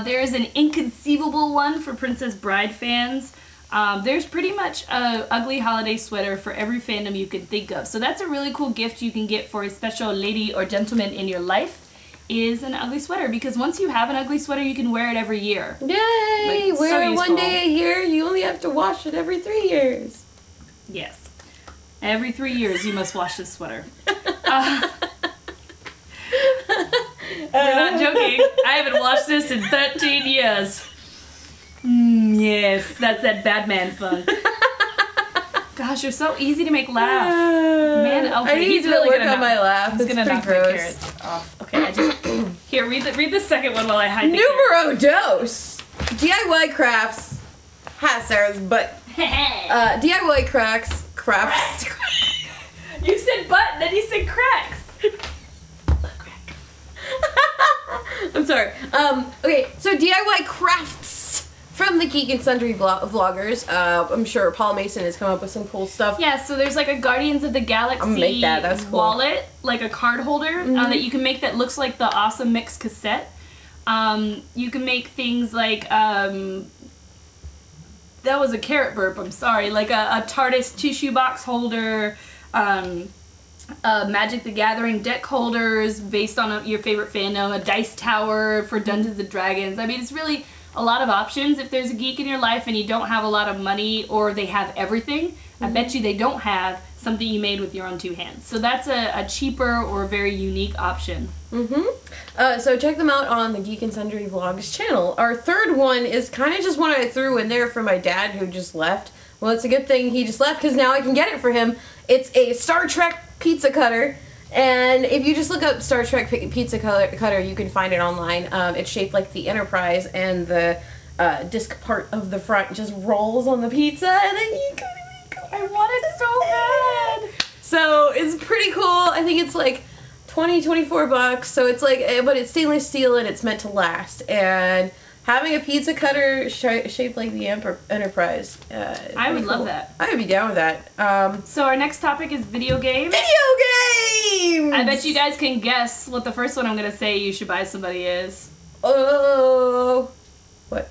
There's an inconceivable one for Princess Bride fans. There's pretty much a ugly holiday sweater for every fandom you can think of. So that's a really cool gift you can get for a special lady or gentleman in your life is an ugly sweater. Because once you have an ugly sweater, you can wear it every year. Yay! Wear it one day a year. You only have to wash it every 3 years. Yes. Every 3 years you must wash this sweater. We're not joking. I haven't washed this in 13 years. Yes, that's that Batman fun. Gosh, you're so easy to make laugh. Man, okay, I need to work on my laugh. He's gonna knock my carrots off. Okay, here, read the second one while I hide the Numero dos. DIY crafts. Ha, Sarah's butt. DIY crafts. You said butt, and then you said cracks. I'm sorry. Okay, so DIY crafts from the Geek and Sundry vloggers. I'm sure Paul Mason has come up with some cool stuff. Yeah, so there's like a Guardians of the Galaxy That's cool. wallet, like a card holder that you can make that looks like the Awesome Mix cassette. You can make things like, that was a carrot burp, I'm sorry, like a TARDIS tissue box holder, Magic the Gathering deck holders based on your favorite fandom, a dice tower for Dungeons and Dragons. I mean, it's really a lot of options. If there's a geek in your life and you don't have a lot of money or they have everything, I bet you they don't have something you made with your own two hands. So that's a cheaper or very unique option. So check them out on the Geek and Sundry Vlogs channel. Our third one is kind of just one I threw in there for my dad who just left. Well, it's a good thing he just left because now I can get it for him. It's a Star Trek pizza cutter. And if you just look up Star Trek pizza cutter, you can find it online. It's shaped like the Enterprise, and the disc part of the front just rolls on the pizza, and then you kind of make it. I want it so bad. So it's pretty cool. I think it's like $24, so it's like, but it's stainless steel and it's meant to last. And having a pizza cutter shaped like the Enterprise. I would love that. I would be down with that. So our next topic is video games. Video games! I bet you guys can guess what the first one I'm going to say you should buy somebody is. Oh. What?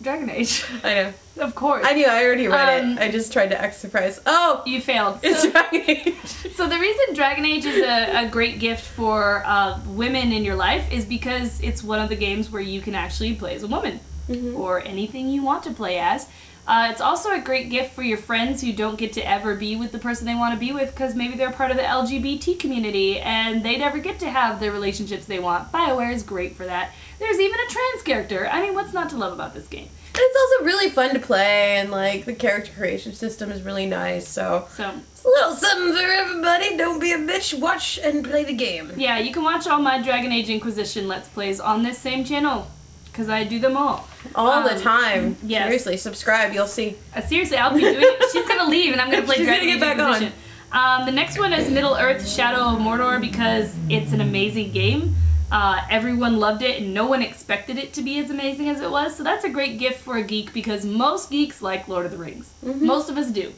Dragon Age. I know. Of course. I knew. I already read it. I just tried to act surprised. Oh! You failed. It's Dragon Age. So the reason Dragon Age is a great gift for women in your life is because it's one of the games where you can actually play as a woman. Mm-hmm. Or anything you want to play as. It's also a great gift for your friends who don't get to ever be with the person they want to be with because maybe they're part of the LGBT community and they never get to have the relationships they want. BioWare is great for that. There's even a trans character. I mean, what's not to love about this game? It's also really fun to play, and like the character creation system is really nice. So it's a little something for everybody. Don't be a bitch. Watch and play the game. Yeah, you can watch all my Dragon Age Inquisition Let's Plays on this same channel. Because I do them all the time. Yes. Seriously, subscribe. You'll see. Seriously, I'll be doing it. She's gonna leave, and I'm gonna play Dragon Age Inquisition. On. The next one is Middle Earth: Shadow of Mordor because it's an amazing game. Everyone loved it, and no one expected it to be as amazing as it was. So that's a great gift for a geek because most geeks like Lord of the Rings. Mm-hmm. Most of us do.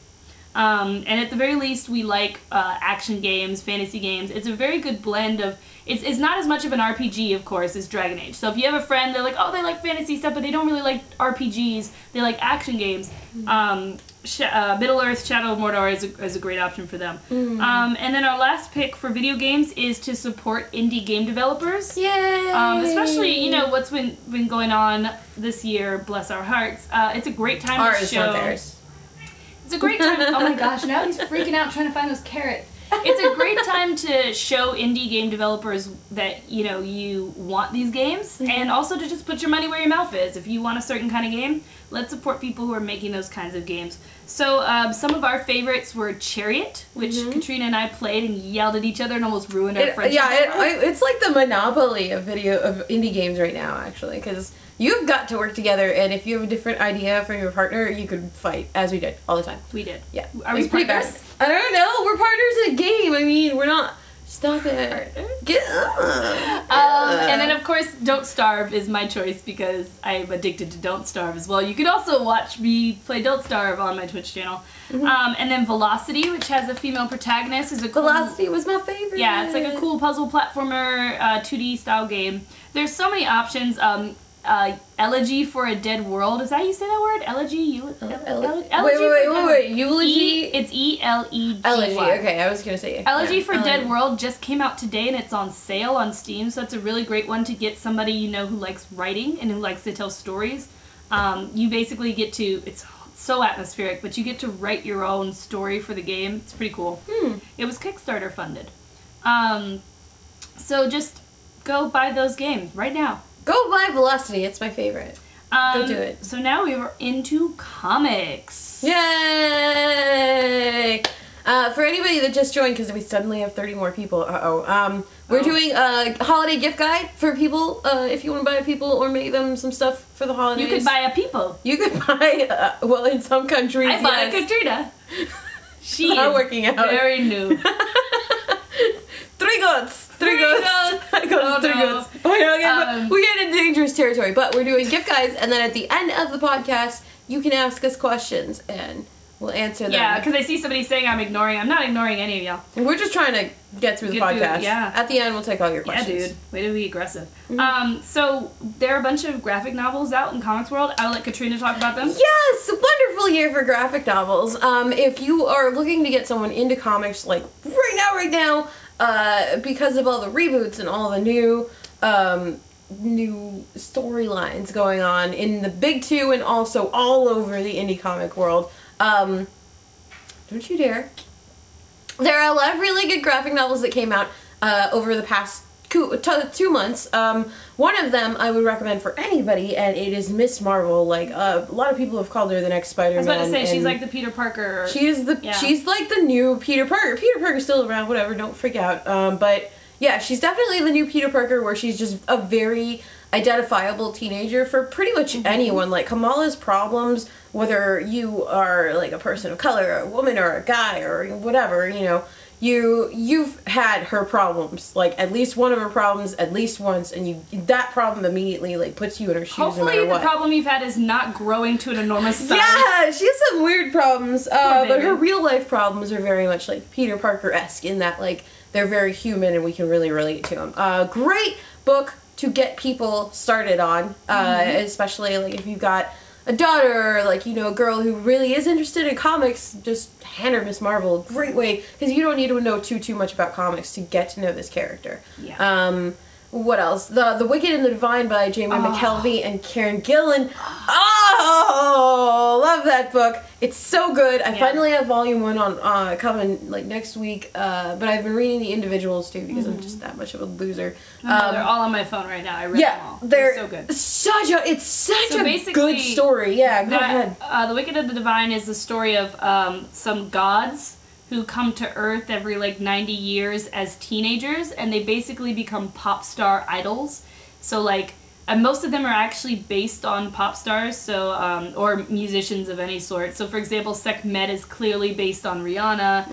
And at the very least, we like action games, fantasy games. It's a very good blend of... It's not as much of an RPG, of course, as Dragon Age. So if you have a friend, they're like, oh, they like fantasy stuff, but they don't really like RPGs. They like action games. Middle Earth: Shadow of Mordor is a great option for them. And then our last pick for video games is to support indie game developers. Yay! Especially, what's been going on this year, bless our hearts. It's a great time to show... Ours, not theirs. It's a great time... Oh my gosh, now he's freaking out trying to find those carrots. It's a great time to show indie game developers that, you want these games, and also to just put your money where your mouth is. If you want a certain kind of game, let's support people who are making those kinds of games. So some of our favorites were Chariot, which Catrina and I played and yelled at each other and almost ruined our friendship. Yeah, it's like the monopoly of indie games right now, actually, because you've got to work together, and if you have a different idea from your partner, you could fight, as we did all the time. We did. Yeah. Are we partners? I don't know. We're partners in a game. I mean, we're not... Stop it. Get up. And then, of course, Don't Starve is my choice because I'm addicted to Don't Starve as well. You can also watch me play Don't Starve on my Twitch channel. And then Velocity, which has a female protagonist, is a cool... Velocity was my favorite. Yeah, it's like a cool puzzle platformer, 2D style game. There's so many options. Elegy for a Dead World. Is that how you say that word? Elegy? Wait. Eulogy? It's E-L-E-G-Y. Elegy, okay. I was going to say... Elegy for Dead World just came out today, and it's on sale on Steam, so it's a really great one to get somebody who likes writing and who likes to tell stories. You basically get to... It's so atmospheric, but you get to write your own story for the game. It's pretty cool. It was Kickstarter funded. So just go buy those games right now. Go buy Velocity. It's my favorite. Go do it. So now we are into comics. Yay! For anybody that just joined, because we suddenly have 30 more people, we're doing a holiday gift guide for people, if you want to buy people or make them some stuff for the holidays. You could buy a people. You could buy, in some countries, I bought a Catrina. She is not working out. Very new. Three goats. Three goats. We get into dangerous territory, but we're doing gift guides, and then at the end of the podcast, you can ask us questions, and we'll answer them. Yeah, because I see somebody saying I'm ignoring. I'm not ignoring any of y'all. We're just trying to get through the podcast. Yeah. At the end, we'll take all your questions. Yeah, dude. Way to be aggressive. So there are a bunch of graphic novels out in Comics World. I'll let Catrina talk about them. Yes! Wonderful year for graphic novels. If you are looking to get someone into comics, like right now, because of all the reboots and all the new storylines going on in the big two and also all over the indie comic world. Don't you dare. There are a lot of really good graphic novels that came out over the past 2 months. One of them I would recommend for anybody, and it is Miss Marvel. Like, a lot of people have called her the next Spider-Man. I was about to say, she's like the Peter Parker. She's like the new Peter Parker. Peter Parker's still around, whatever, don't freak out. But yeah, she's definitely the new Peter Parker, where she's just a very identifiable teenager for pretty much anyone. Like, Kamala's problems, whether you are like a person of color, or a woman, or a guy, or whatever, you've had her problems, like at least one of her problems at least once, and that problem immediately like puts you in her shoes no matter what. Hopefully the problem you've had is not growing to an enormous size. Yeah, she has some weird problems, but her real life problems are very much like Peter Parker-esque in that like they're very human and we can really relate to them. Great book to get people started on, especially like if you've got a daughter or like, you know, a girl who really is interested in comics, just hand her Miss Marvel. Great way, because you don't need to know too much about comics to get to know this character. Yeah. What else? The Wicked and the Divine by Jamie McKelvey and Karen Gillan. Oh, love that book. It's so good. I finally have volume 1 on coming like next week, but I've been reading the individuals too because I'm just that much of a loser. They're all on my phone right now. I read them all. They're so good. It's such a good story. Yeah, go ahead. The Wicked and the Divine is the story of some gods who come to Earth every like 90 years as teenagers, and they basically become pop star idols. So like, and most of them are actually based on pop stars, so or musicians of any sort. So for example, Sekhmet is clearly based on Rihanna.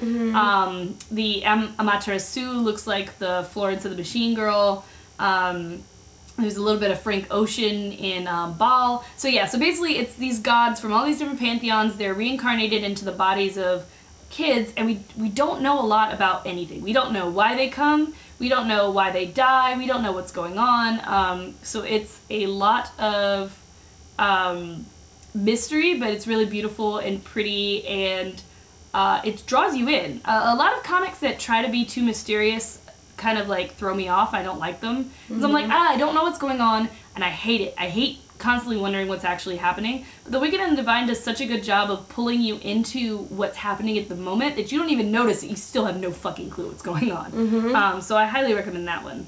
The Amaterasu looks like the Florence and the Machine Girl. There's a little bit of Frank Ocean in Baal. So yeah, so basically it's these gods from all these different pantheons. They're reincarnated into the bodies of kids, and we don't know a lot about anything. We don't know why they come. We don't know why they die. We don't know what's going on. So it's a lot of mystery, but it's really beautiful and pretty, and it draws you in. A lot of comics that try to be too mysterious kind of like throw me off. I don't like them. Because I'm like, I don't know what's going on, and I hate it. I hate constantly wondering what's actually happening. But The Wicked and the Divine does such a good job of pulling you into what's happening at the moment that you don't even notice that you still have no fucking clue what's going on. So I highly recommend that one.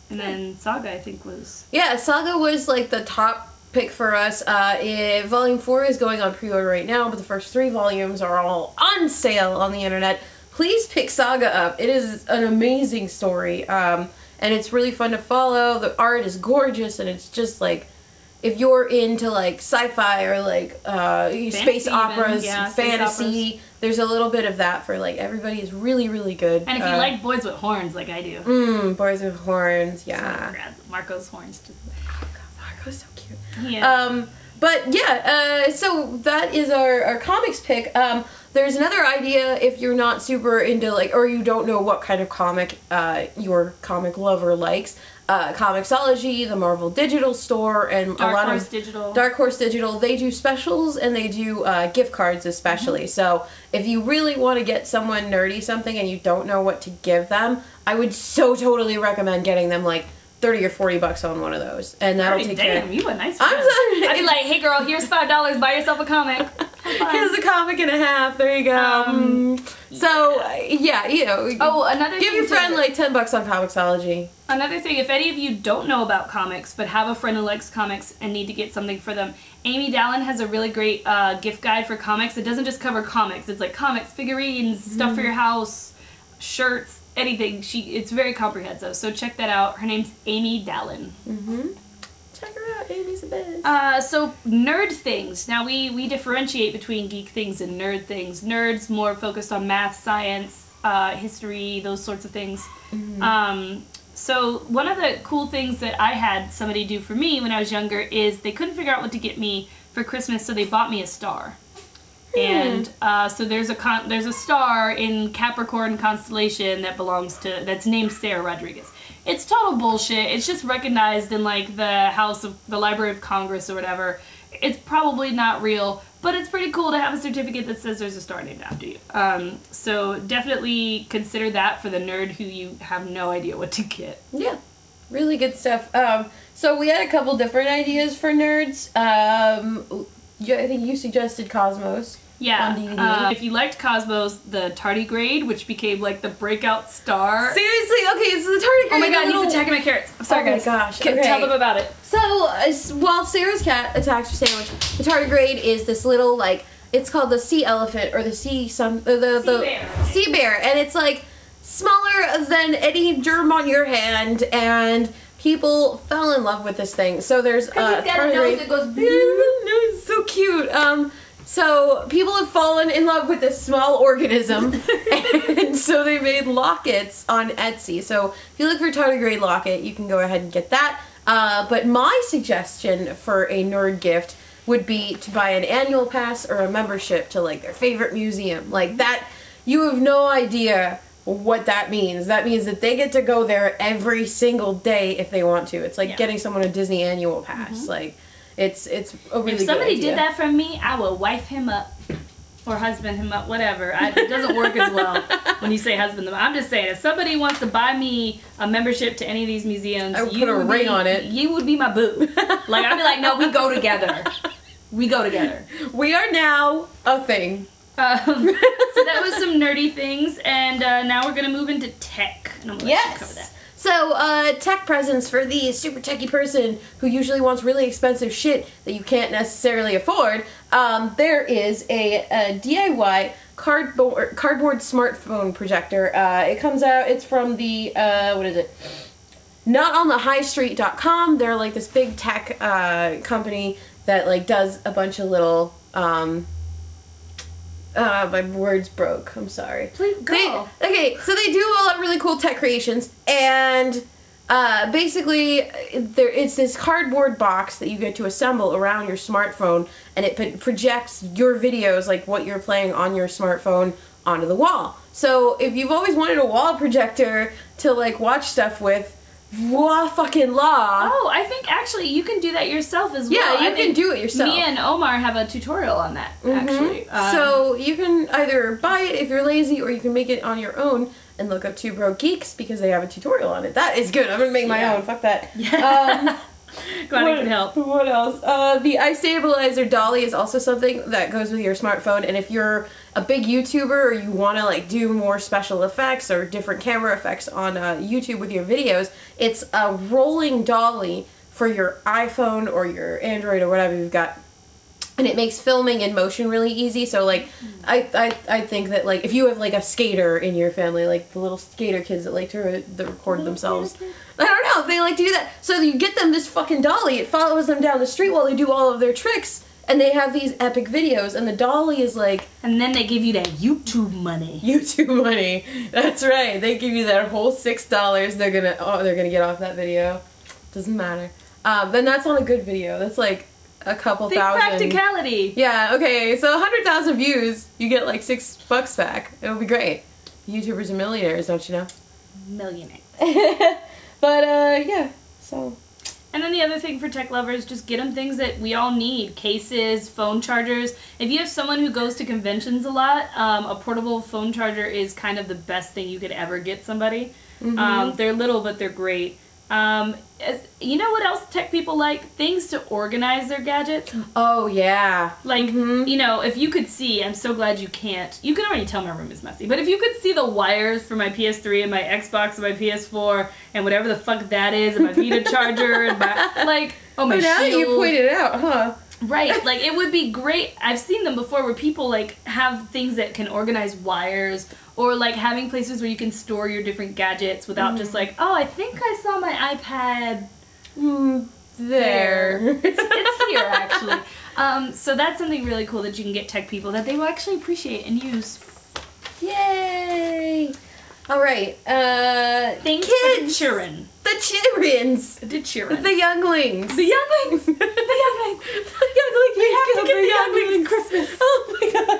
And then Saga, I think, was... Yeah, Saga was like the top pick for us. Volume 4 is going on pre-order right now, but the first 3 volumes are all on sale on the internet. Please pick Saga up. It is an amazing story, and it's really fun to follow. The art is gorgeous, and it's just like, if you're into like sci-fi or like space operas, fantasy, there's a little bit of that for like everybody. Is really, really good. And if you like boys with horns like I do. Boys with horns, yeah. So Marco's horns too. Oh God, Marco's so cute. Yeah. But yeah, so that is our comics pick. There's another idea if you're not super into like, or you don't know what kind of comic your comic lover likes. Comixology, the Marvel Digital Store, and Dark Horse Digital, they do specials and they do gift cards especially. So if you really want to get someone nerdy something and you don't know what to give them, I would so totally recommend getting them like $30 or $40 on one of those, and that'll take care. Damn, you a nice friend. I'd be like, hey girl, here's $5, buy yourself a comic. Here's a comic and a half. There you go. Yeah, you know. Another give your friend like $10 on Comixology. Another thing, if any of you don't know about comics but have a friend who likes comics and need to get something for them, Amy Dallin has a really great gift guide for comics. It doesn't just cover comics. It's like comics, figurines, stuff for your house, shirts, anything. It's very comprehensive. So check that out. Her name's Amy Dallin. Check her out. Amy's the best. So nerd things. Now we differentiate between geek things and nerd things. Nerds more focused on math, science, history, those sorts of things. So one of the cool things that I had somebody do for me when I was younger is they couldn't figure out what to get me for Christmas, so they bought me a star. And so there's a star in Capricorn constellation that's named Sarah Rodriguez. It's total bullshit. It's just recognized in like the Library of Congress or whatever. It's probably not real, but it's pretty cool to have a certificate that says there's a star named after you. So definitely consider that for the nerd who you have no idea what to get. Yeah, really good stuff. So we had a couple different ideas for nerds. I think you suggested Cosmos. Yeah. On DVD. If you liked Cosmos, the tardigrade, which became like the breakout star. Seriously? Okay, so the tardigrade. Oh my god, he's attacking my carrots. I'm sorry, guys. Oh my gosh. Okay. Tell them about it. So, while Sarah's cat attacks her sandwich, the tardigrade is this little, like, it's called the sea elephant, or the sea bear. And it's like smaller than any germ on your hand, and people fell in love with this thing. So there's a tardigrade that goes. It's so cute. So people have fallen in love with this small organism, and so they made lockets on Etsy. So if you look for tardigrade locket, you can go ahead and get that. But my suggestion for a nerd gift would be to buy an annual pass or a membership to like their favorite museum. Like that, you have no idea what that means. That means that they get to go there every single day if they want to. It's like getting someone a Disney annual pass. Like it's a really good idea. If somebody did that for me, I would wife him up or husband him up, whatever. It doesn't work as well when you say husband them. I'm just saying, if somebody wants to buy me a membership to any of these museums, I would put a ring on it. You would be my boo. Like I'd be like, no, we go together. We go together. We are now a thing. So that was some nerdy things, and now we're gonna move into tech. And I'm gonna let you cover that. So, tech presents for the super techie person who usually wants really expensive shit that you can't necessarily afford. There is a DIY cardboard smartphone projector. It comes out, it's from the, notonthehighstreet.com. They're like this big tech company that like does a bunch of little, my words broke. I'm sorry. Please go. So they do a lot of really cool tech creations, and basically it's this cardboard box that you get to assemble around your smartphone, and it projects your videos, like what you're playing on your smartphone, onto the wall. So if you've always wanted a wall projector to like watch stuff with, voila fucking la. Oh, I think actually you can do that yourself as well. Yeah, you can do it yourself. Me and Omar have a tutorial on that, actually. So you can either buy it if you're lazy, or you can make it on your own and look up Two Broke Geeks because they have a tutorial on it. That is good. I'm going to make my own. Fuck that. Glad I could help. What else? The eye stabilizer dolly is also something that goes with your smartphone, and if you're a big YouTuber or you want to like do more special effects or different camera effects on YouTube with your videos, it's a rolling dolly for your iPhone or your Android or whatever you've got. And it makes filming in motion really easy. So like I think that like if you have like a skater in your family, like the little skater kids that like to record themselves, I don't know, they like to do that. So you get them this fucking dolly, it follows them down the street while they do all of their tricks, and they have these epic videos, and the dolly is like... And then they give you that YouTube money. YouTube money. That's right. They give you that whole $6 they're gonna get off that video. Doesn't matter. Then that's not a good video. That's like a couple thousand. Practicality. Yeah, okay, so 100,000 views, you get like $6 back. It'll be great. YouTubers are millionaires, don't you know? Millionaires. But, yeah, so... And then the other thing for tech lovers, just get them things that we all need. Cases, phone chargers. If you have someone who goes to conventions a lot, a portable phone charger is kind of the best thing you could ever get somebody. They're little, but they're great. You know what else tech people like? Things to organize their gadgets. Oh, yeah. Like, you know, if you could see, I'm so glad you can't. You can already tell my room is messy. But if you could see the wires for my PS3 and my Xbox and my PS4 and whatever the fuck that is, and my Vita charger and my, like, my now shield. You pointed it out, huh? Right. Like, it would be great. I've seen them before where people, like, have things that can organize wires, or, like, having places where you can store your different gadgets without just, like, oh, I think I saw my iPad there. It's here, actually. So that's something really cool that you can get tech people that they will actually appreciate and use. Yay! All right. Things for the children. The childrens. The children. The younglings. The younglings. The younglings. The younglings. We have to get the younglings Christmas. Oh my god.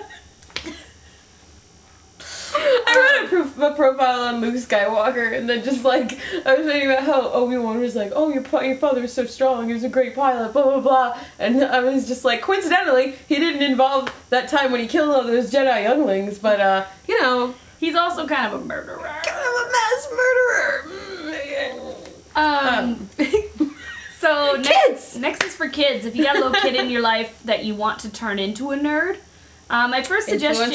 I read a profile on Luke Skywalker, and then just like I was reading about how Obi-Wan was like, oh, your father was so strong, he was a great pilot, blah blah blah, and I was just like, coincidentally, he didn't involve that time when he killed all those Jedi younglings, but you know, he's also kind of a murderer. Kind of a mass murderer. So kids. Next is for kids. If you got a little kid in your life that you want to turn into a nerd. My first suggestion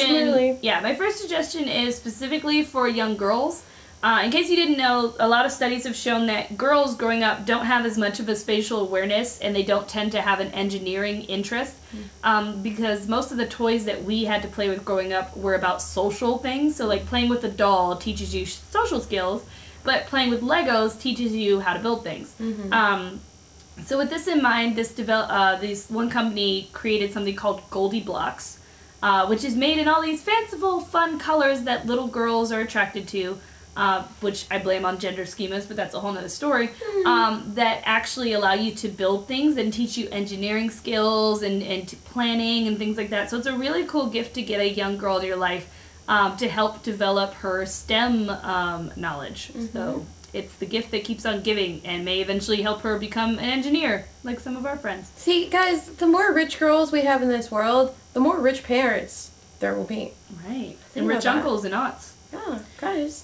is specifically for young girls. In case you didn't know, a lot of studies have shown that girls growing up don't have as much of a spatial awareness, and they don't tend to have an engineering interest, because most of the toys that we had to play with growing up were about social things. So like playing with a doll teaches you social skills, but playing with Legos teaches you how to build things. So with this in mind, this one company created something called Goldie Blocks, which is made in all these fanciful, fun colors that little girls are attracted to, which I blame on gender schemas, but that's a whole nother story, that actually allow you to build things and teach you engineering skills and planning and things like that. So it's a really cool gift to get a young girl to your life to help develop her STEM knowledge. So it's the gift that keeps on giving and may eventually help her become an engineer, like some of our friends. See, guys, the more rich girls we have in this world, the more rich parents there will be. Right. And rich uncles and aunts. Yeah, guys.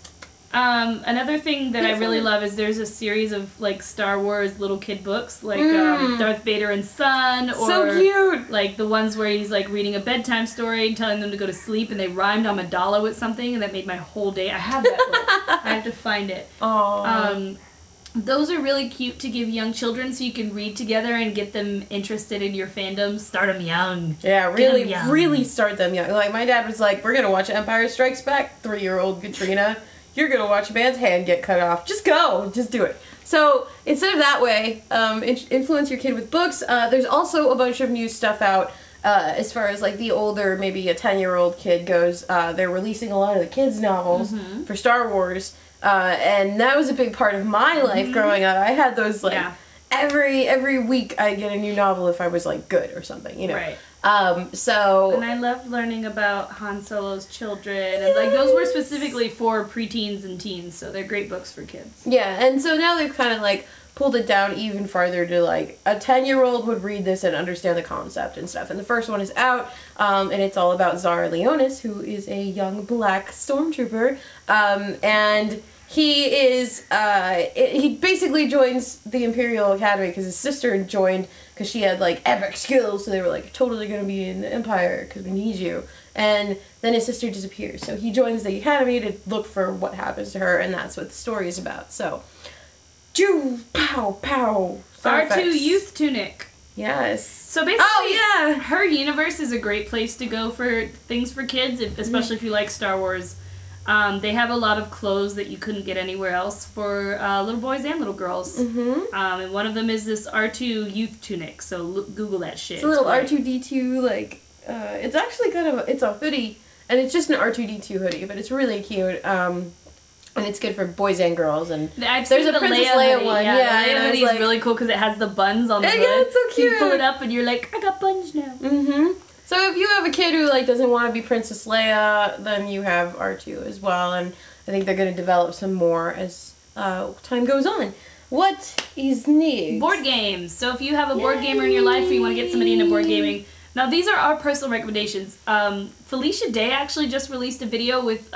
Another thing that I really love is there's a series of like Star Wars little kid books, like Darth Vader and Son, or so cute. Like the ones where he's like reading a bedtime story and telling them to go to sleep, and they rhymed Amidala with something, and that made my whole day. I have that book. I have to find it. Aww. Those are really cute to give young children, so you can read together and get them interested in your fandom. Start them young. Yeah, really start them young. Like my dad was like, "We're gonna watch Empire Strikes Back." 3-year-old Katrina. You're going to watch a man's hand get cut off. Just go. Just do it. So instead of that way, influence your kid with books. There's also a bunch of new stuff out as far as like the older, maybe a 10-year-old kid goes. They're releasing a lot of the kids' novels for Star Wars. And that was a big part of my life growing up. I had those like every week I'd get a new novel if I was like good or something, you know. Right. So. And I loved learning about Han Solo's children, and like those were specifically for preteens and teens, so they're great books for kids. Yeah, and so now they've kind of like pulled it down even farther to like a 10-year-old would read this and understand the concept and stuff. And the first one is out, and it's all about Zara Leonis, who is a young black stormtrooper, and he is, he basically joins the Imperial Academy because his sister joined because she had, like, epic skills, so they were, like, totally going to be in the Empire because we need you. And then his sister disappears, so he joins the Academy to look for what happens to her, and that's what the story is about. So, pow, pow. R2 Youth Tunic. Yes. So basically, her universe is a great place to go for things for kids, especially if you like Star Wars. They have a lot of clothes that you couldn't get anywhere else for little boys and little girls. And one of them is this R2 Youth Tunic, so Google that shit. It's a little R2-D2, like, it's actually kind of, it's a hoodie, and it's just an R2-D2 hoodie, but it's really cute. And it's good for boys and girls. And there's a Princess Leia one. Yeah, the Leia hoodie is really cool because it has the buns on the hood. Yeah, it's so cute. So you pull it up and you're like, I got buns now. So if you have a kid who like doesn't want to be Princess Leia, then you have R2 as well. And I think they're going to develop some more as time goes on. What is next? Board games. So if you have a board gamer in your life or you want to get somebody into board gaming. Now, these are our personal recommendations. Felicia Day actually just released a video with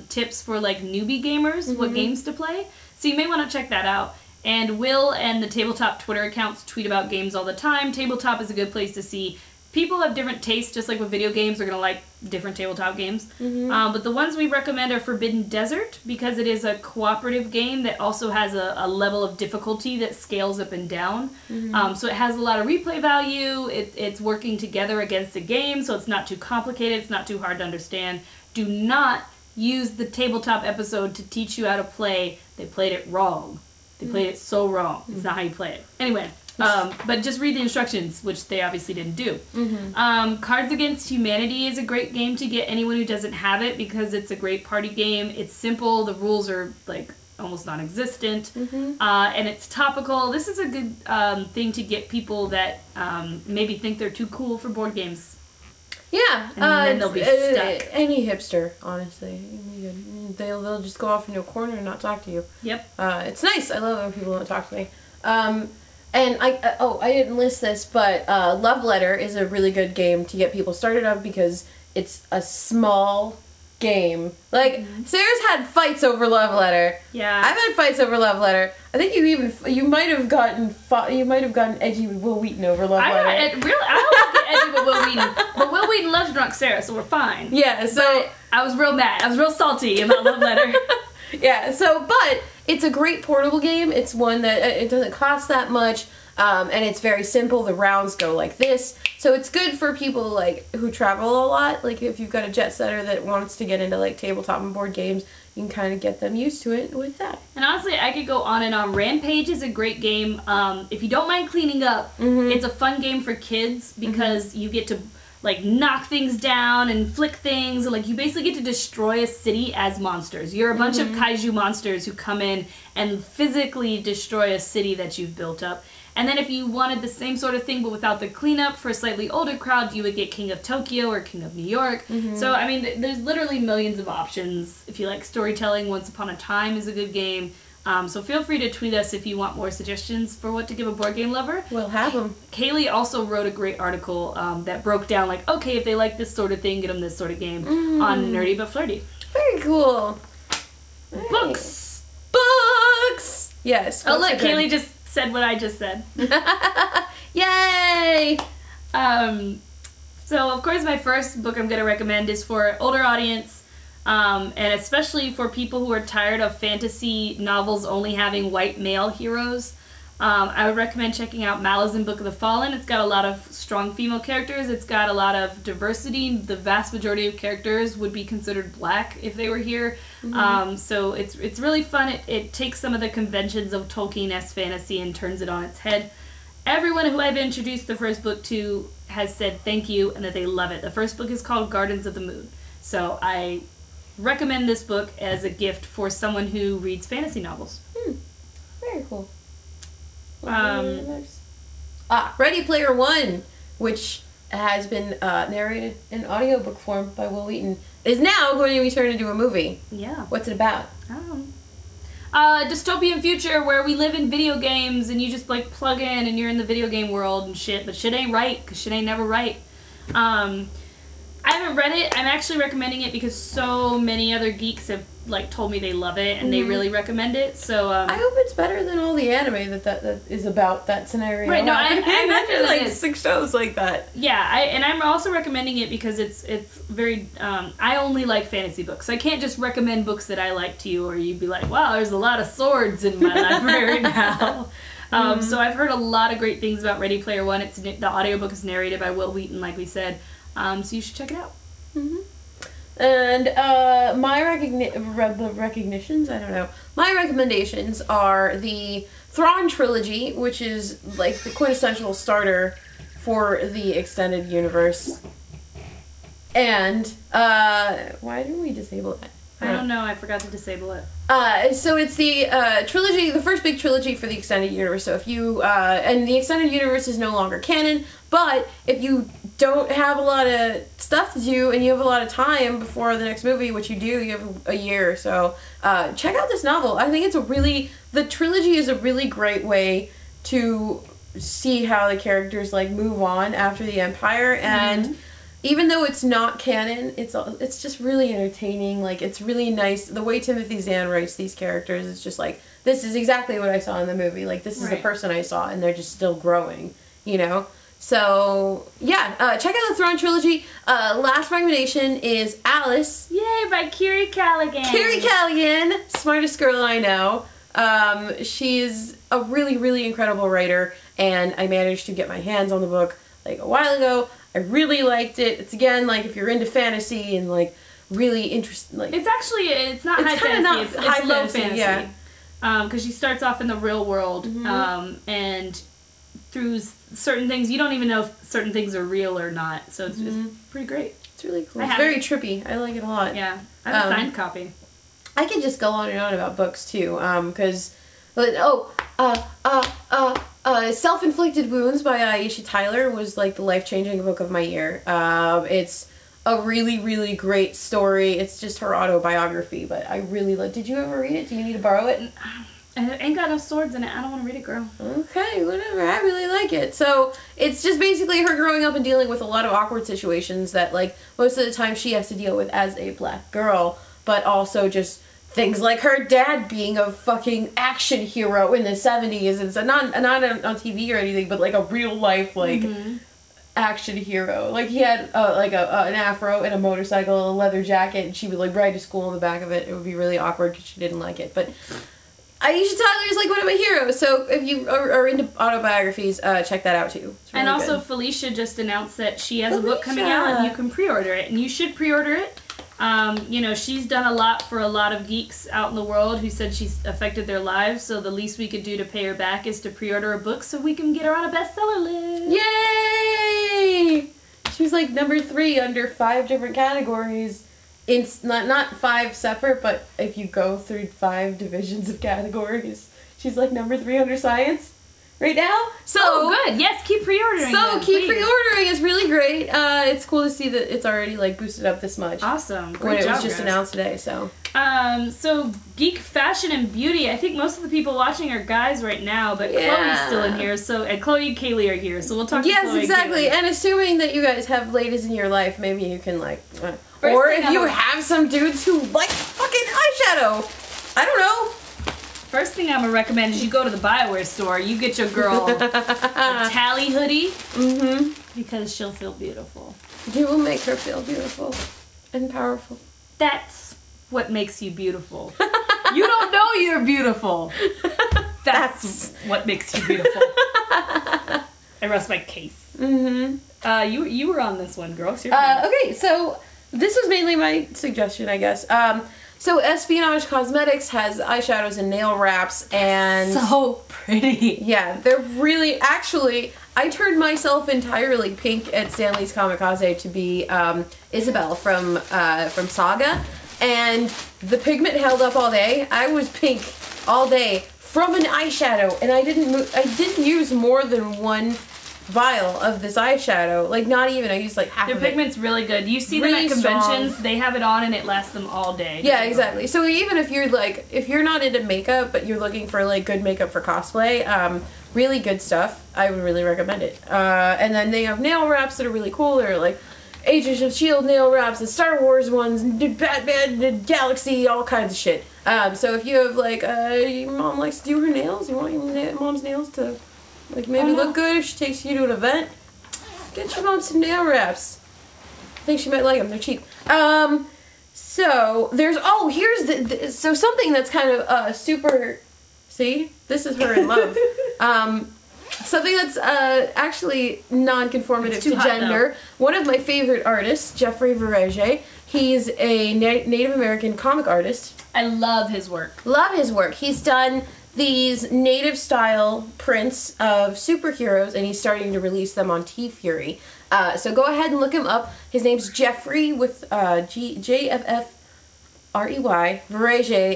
tips for, like, newbie gamers, what games to play. So you may want to check that out. And Will and the Tabletop Twitter accounts tweet about games all the time. Tabletop is a good place to see. People have different tastes, just like with video games. They're going to like different tabletop games. But the ones we recommend are Forbidden Desert, because it is a cooperative game that also has a level of difficulty that scales up and down. So it has a lot of replay value. It's working together against the game, so it's not too complicated. It's not too hard to understand. Do not use the tabletop episode to teach you how to play. They played it wrong. They played it so wrong. It's not how you play it. Anyway. But just read the instructions, which they obviously didn't do. Cards Against Humanity is a great game to get anyone who doesn't have it because it's a great party game. It's simple. The rules are like almost non-existent. And it's topical. This is a good thing to get people that maybe think they're too cool for board games. Yeah. And then they'll be stuck. Any hipster, honestly. They'll just go off into a corner and not talk to you. Yep. It's nice. I love when people don't talk to me. And I didn't list this, but Love Letter is a really good game to get people started on because it's a small game. Like, Sarah's had fights over Love Letter. Yeah. I've had fights over Love Letter. I think you might have gotten edgy with Will Wheaton over Love Letter. I don't get edgy with Will Wheaton, but Will Wheaton loves Drunk Sarah, so we're fine. Yeah. So but I was real mad. I was real salty about Love Letter. Yeah. So, but it's a great portable game. It's one that it doesn't cost that much. And it's very simple. The rounds go like this. So it's good for people like who travel a lot. Like if you've got a jet setter that wants to get into like tabletop and board games, you can kind of get them used to it with that. And honestly, I could go on and on. Rampage is a great game. If you don't mind cleaning up, it's a fun game for kids because you get to like knock things down and flick things, and like you basically get to destroy a city as monsters. You're a bunch of kaiju monsters who come in and physically destroy a city that you've built up. And then if you wanted the same sort of thing but without the cleanup for a slightly older crowd, you would get King of Tokyo or King of New York. So I mean, there's literally millions of options. If you like storytelling, Once Upon a Time is a good game. So feel free to tweet us if you want more suggestions for what to give a board game lover. We'll have them. Kaylee also wrote a great article that broke down, like, okay, if they like this sort of thing, get them this sort of game on Nerdy But Flirty. Very cool. Books! Books! Yes. Oh, look, Kaylee just said what I just said. Yay! So, of course, my first book I'm going to recommend is for older audience. And especially for people who are tired of fantasy novels only having white male heroes. I would recommend checking out Malazan Book of the Fallen. It's got a lot of strong female characters. It's got a lot of diversity. The vast majority of characters would be considered black if they were here. So it's really fun. It takes some of the conventions of Tolkien-esque fantasy and turns it on its head. Everyone who I've introduced the first book to has said thank you and that they love it. The first book is called Gardens of the Moon. So I recommend this book as a gift for someone who reads fantasy novels. Very cool. Ready Player One, which has been narrated in audiobook form by Will Wheaton, is now going to be turned into a movie. Yeah. What's it about? I don't know. Dystopian future where we live in video games and you just like plug in and you're in the video game world and shit, but shit ain't right because shit ain't never right. I haven't read it. I'm actually recommending it because so many other geeks have like told me they love it and they really recommend it. So I hope it's better than all the anime that is about that scenario. Right. No, I imagine like 6 shows like that. Yeah. And I'm also recommending it because it's very. I only like fantasy books. So I can't just recommend books that I like to you, or you'd be like, wow, there's a lot of swords in my library now. So I've heard a lot of great things about Ready Player One. The audiobook is narrated by Will Wheaton, like we said. So you should check it out. And my recognitions, I don't know. My recommendations are the Thrawn trilogy, which is like the quintessential starter for the extended universe. And why didn't we disable it? I don't know. I forgot to disable it. So it's the trilogy, the first big trilogy for the extended universe. So if you and the extended universe is no longer canon, but if you don't have a lot of stuff to do and you have a lot of time before the next movie, which you do, you have a year or so, check out this novel. I think the trilogy is a really great way to see how the characters like move on after the Empire, and even though it's not canon, it's just really entertaining. Like, it's really nice. The way Timothy Zahn writes these characters is just like, this is exactly what I saw in the movie. Like, this is the person I saw, and they're just still growing, you know? So, yeah, check out the Thrawn trilogy. Last recommendation is Alice. Yay, by Kiri Callaghan. Kiri Callaghan, smartest girl I know. She's a really, really incredible writer, and I managed to get my hands on the book like a while ago. I really liked it. It's again like if you're into fantasy and like really interested, like it's not high fantasy. It's low fantasy. Yeah. Because she starts off in the real world, and through certain things you don't even know if certain things are real or not. So it's just pretty great. It's really cool. It's very trippy. I like it a lot. Yeah, I have a signed copy. I could just go on and on about books too, because Self-Inflicted Wounds by Aisha Tyler was like the life-changing book of my year. It's a really, really great story. It's just her autobiography, but I really love. Did you ever read it? Do you need to borrow it? It ain't got no swords in it. I don't want to read it, girl. Okay, whatever. I really like it. So it's just basically her growing up and dealing with a lot of awkward situations that like most of the time she has to deal with as a black girl, but also just things like her dad being a fucking action hero in the 70s. It's not on TV or anything, but like a real life like action hero. Like he had an afro and a motorcycle, a leather jacket, and she would like ride to school in the back of it. It would be really awkward because she didn't like it. But Aisha Tyler is like one of my heroes. So if you are into autobiographies, check that out too. Really and also good. Felicia just announced that she has a book coming out and you can pre-order it. And you should pre-order it She's done a lot for a lot of geeks out in the world who said she's affected their lives, so the least we could do to pay her back is to pre-order a book so we can get her on a bestseller list. Yay! She's like number 3 under 5 different categories. It's not 5 separate, but if you go through 5 divisions of categories, she's like number 3 under science right now. So good. Yes, keep pre-ordering. So keep pre-ordering. It's really great. It's cool to see that it's already like boosted up this much. Awesome. Great when job, it was just guys. announced today. So. So geek fashion and beauty. I think most of the people watching are guys right now, but Chloe's still in here. And Chloe and Kaylee are here. So we'll talk to Chloe. Yes, exactly. And assuming that you guys have ladies in your life, maybe you can or if you have some dudes who like fucking eyeshadow. I don't know. First thing I'm going to recommend is you go to the BioWare store. You get your girl a Tally hoodie. Mm-hmm. Because she'll feel beautiful. You will make her feel beautiful and powerful. That's what makes you beautiful. You don't know you're beautiful. That's what makes you beautiful. I rest my case. Mm-hmm. You were on this one, girl. Okay, so this was mainly my suggestion, I guess. So Espionage Cosmetics has eyeshadows and nail wraps, and so pretty. Yeah, they're really, actually, I turned myself entirely pink at Stanley's Kamikaze to be Isabel from Saga, and the pigment held up all day. I was pink all day from an eyeshadow, and I didn't use more than one vial of this eyeshadow. Like, not even. I used like half of it. Their pigment's really good. You see really them at conventions. strong. They have it on and it lasts them all day. Yeah, exactly. So even if you're not into makeup, but you're looking for like good makeup for cosplay, really good stuff. I would really recommend it. And then they have nail wraps that are really cool. They're like Agents of S.H.I.E.L.D. nail wraps, and Star Wars ones, and Batman, and Galaxy, all kinds of shit. So if you have like, your mom likes to do her nails, you want your mom's nails to like maybe look good if she takes you to an event, get your mom some nail wraps. I think she might like them. They're cheap. So there's here's so something that's kind of super. See, this is her in love. Something that's actually non-conformative to gender. One of my favorite artists, Jeffrey Verege. He's a Native American comic artist. I love his work. Love his work. He's done these native style prints of superheroes, and he's starting to release them on T-Fury. So go ahead and look him up. His name's Jeffrey with Jeffrey Verege, Verregge.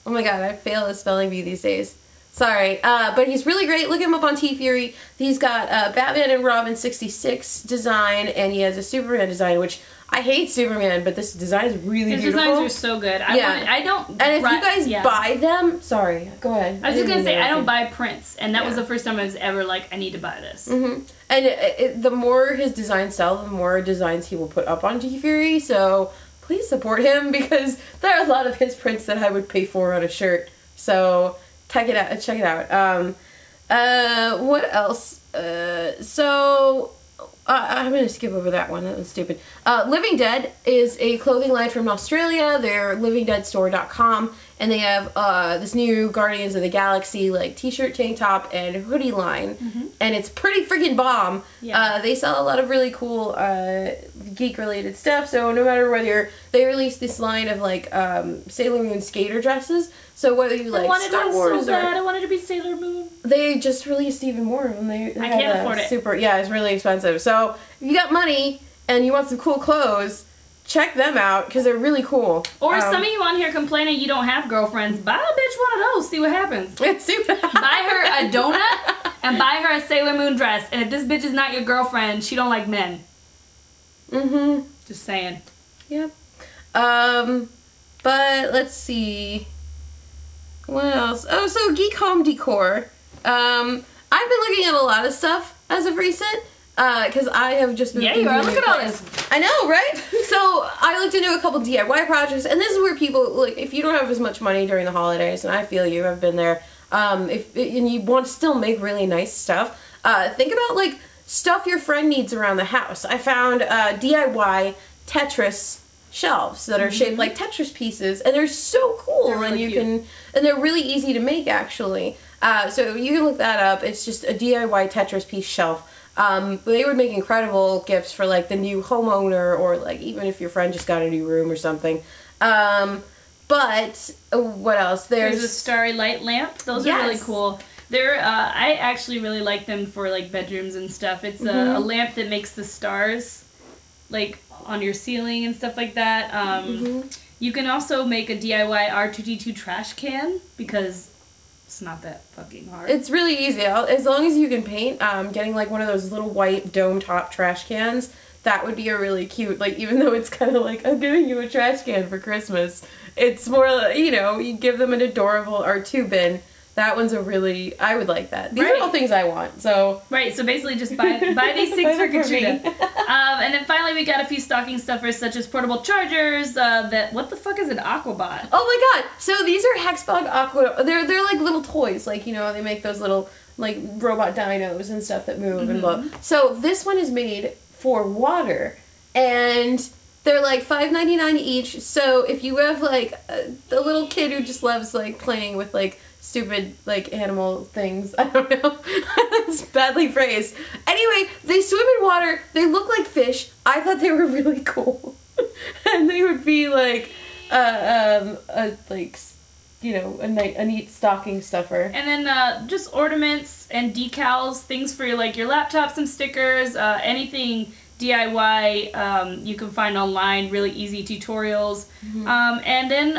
Oh my god, I fail at spelling bee these days. Sorry. But he's really great. Look him up on T-Fury. He's got Batman and Robin 66 design, and he has a Superman design, which I hate Superman, but this design is really beautiful. His designs are so good. I don't. And if you guys buy them, sorry, go ahead. I was just gonna say I don't buy prints, and that was the first time I was ever like, I need to buy this. Mm-hmm. And the more his designs sell, the more designs he will put up on T-Fury. So please support him, because there are a lot of his prints that I would pay for on a shirt. So check it out. What else? I'm going to skip over that one. That was stupid. Living Dead is a clothing line from Australia. They're livingdeadstore.com, and they have this new Guardians of the Galaxy like t-shirt, tank top, and hoodie line, and it's pretty freaking bomb. Yeah. They sell a lot of really cool geek-related stuff, so no matter whether they release this line of like Sailor Moon skater dresses, so whether you like Star Wars I wanted to be Sailor Moon. They just released even more of them. I can't afford it. Yeah, it's really expensive. So if you got money and you want some cool clothes, check them out, because they're really cool. Or some of you on here complaining you don't have girlfriends, buy a bitch one of those, see what happens. It's super. Buy her a donut and buy her a Sailor Moon dress. And if this bitch is not your girlfriend, she don't like men. Mm-hmm. Just saying. Yep. But let's see. What else? Oh, so Geek Home Decor. I've been looking at a lot of stuff as of recent, because I have just been... Yeah, you are. Look at all this. I know, right? So I looked into a couple DIY projects, and this is where people, like, if you don't have as much money during the holidays, and I feel you, I've been there, and you want to still make really nice stuff, think about, like, stuff your friend needs around the house. I found DIY Tetris shelves that are shaped like Tetris pieces, and they're so cool. They're really and they're really easy to make, actually. So you can look that up. It's just a DIY Tetris piece shelf. They would make incredible gifts for like the new homeowner, or like even if your friend just got a new room or something. But what else? There's a starry light lamp. Those are really cool. They're I actually really like them for like bedrooms and stuff. It's a lamp that makes the stars like on your ceiling and stuff like that. You can also make a DIY R2D2 trash can because it's not that fucking hard. It's really easy. As long as you can paint, getting like one of those little white dome top trash cans, that would be a really cute, like, even though it's kind of like, I'm giving you a trash can for Christmas, it's more, you give them an adorable R2 bin. That one's I would like that. These are all things I want, so. Right, so basically just buy these things for Katrina. And then finally we got a few stocking stuffers such as portable chargers, what the fuck is an Aquabot? Oh my god, so these are Hexbug Aqua, they're like little toys, like, they make those little, like, robot dinos and stuff that move and blah. So this one is made for water, and they're like $5.99 each, so if you have, like, the little kid who just loves, like, playing with, like, stupid, like, animal things. I don't know. That's badly phrased. Anyway, they swim in water. They look like fish. I thought they were really cool. And they would be, like, a neat stocking stuffer. And then just ornaments and decals, things for, like, your laptops and stickers, anything DIY you can find online, really easy tutorials. And then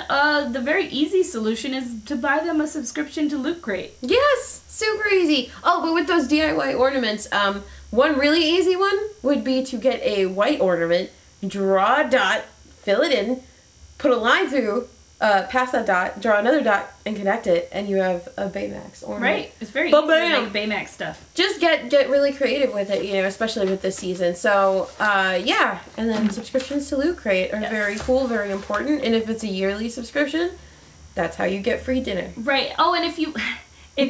the very easy solution is to buy them a subscription to Loot Crate. Yes, super easy. Oh, but with those DIY ornaments, one really easy one would be to get a white ornament, draw a dot, fill it in, put a line through, pass that dot, draw another dot, and connect it, and you have a Baymax ornament. Right, it's very easy to make Baymax stuff. Just get really creative with it, especially with this season. So, yeah, and then subscriptions to Loot Crate are very cool, very important, and if it's a yearly subscription, that's how you get free dinner. Right. Oh, and if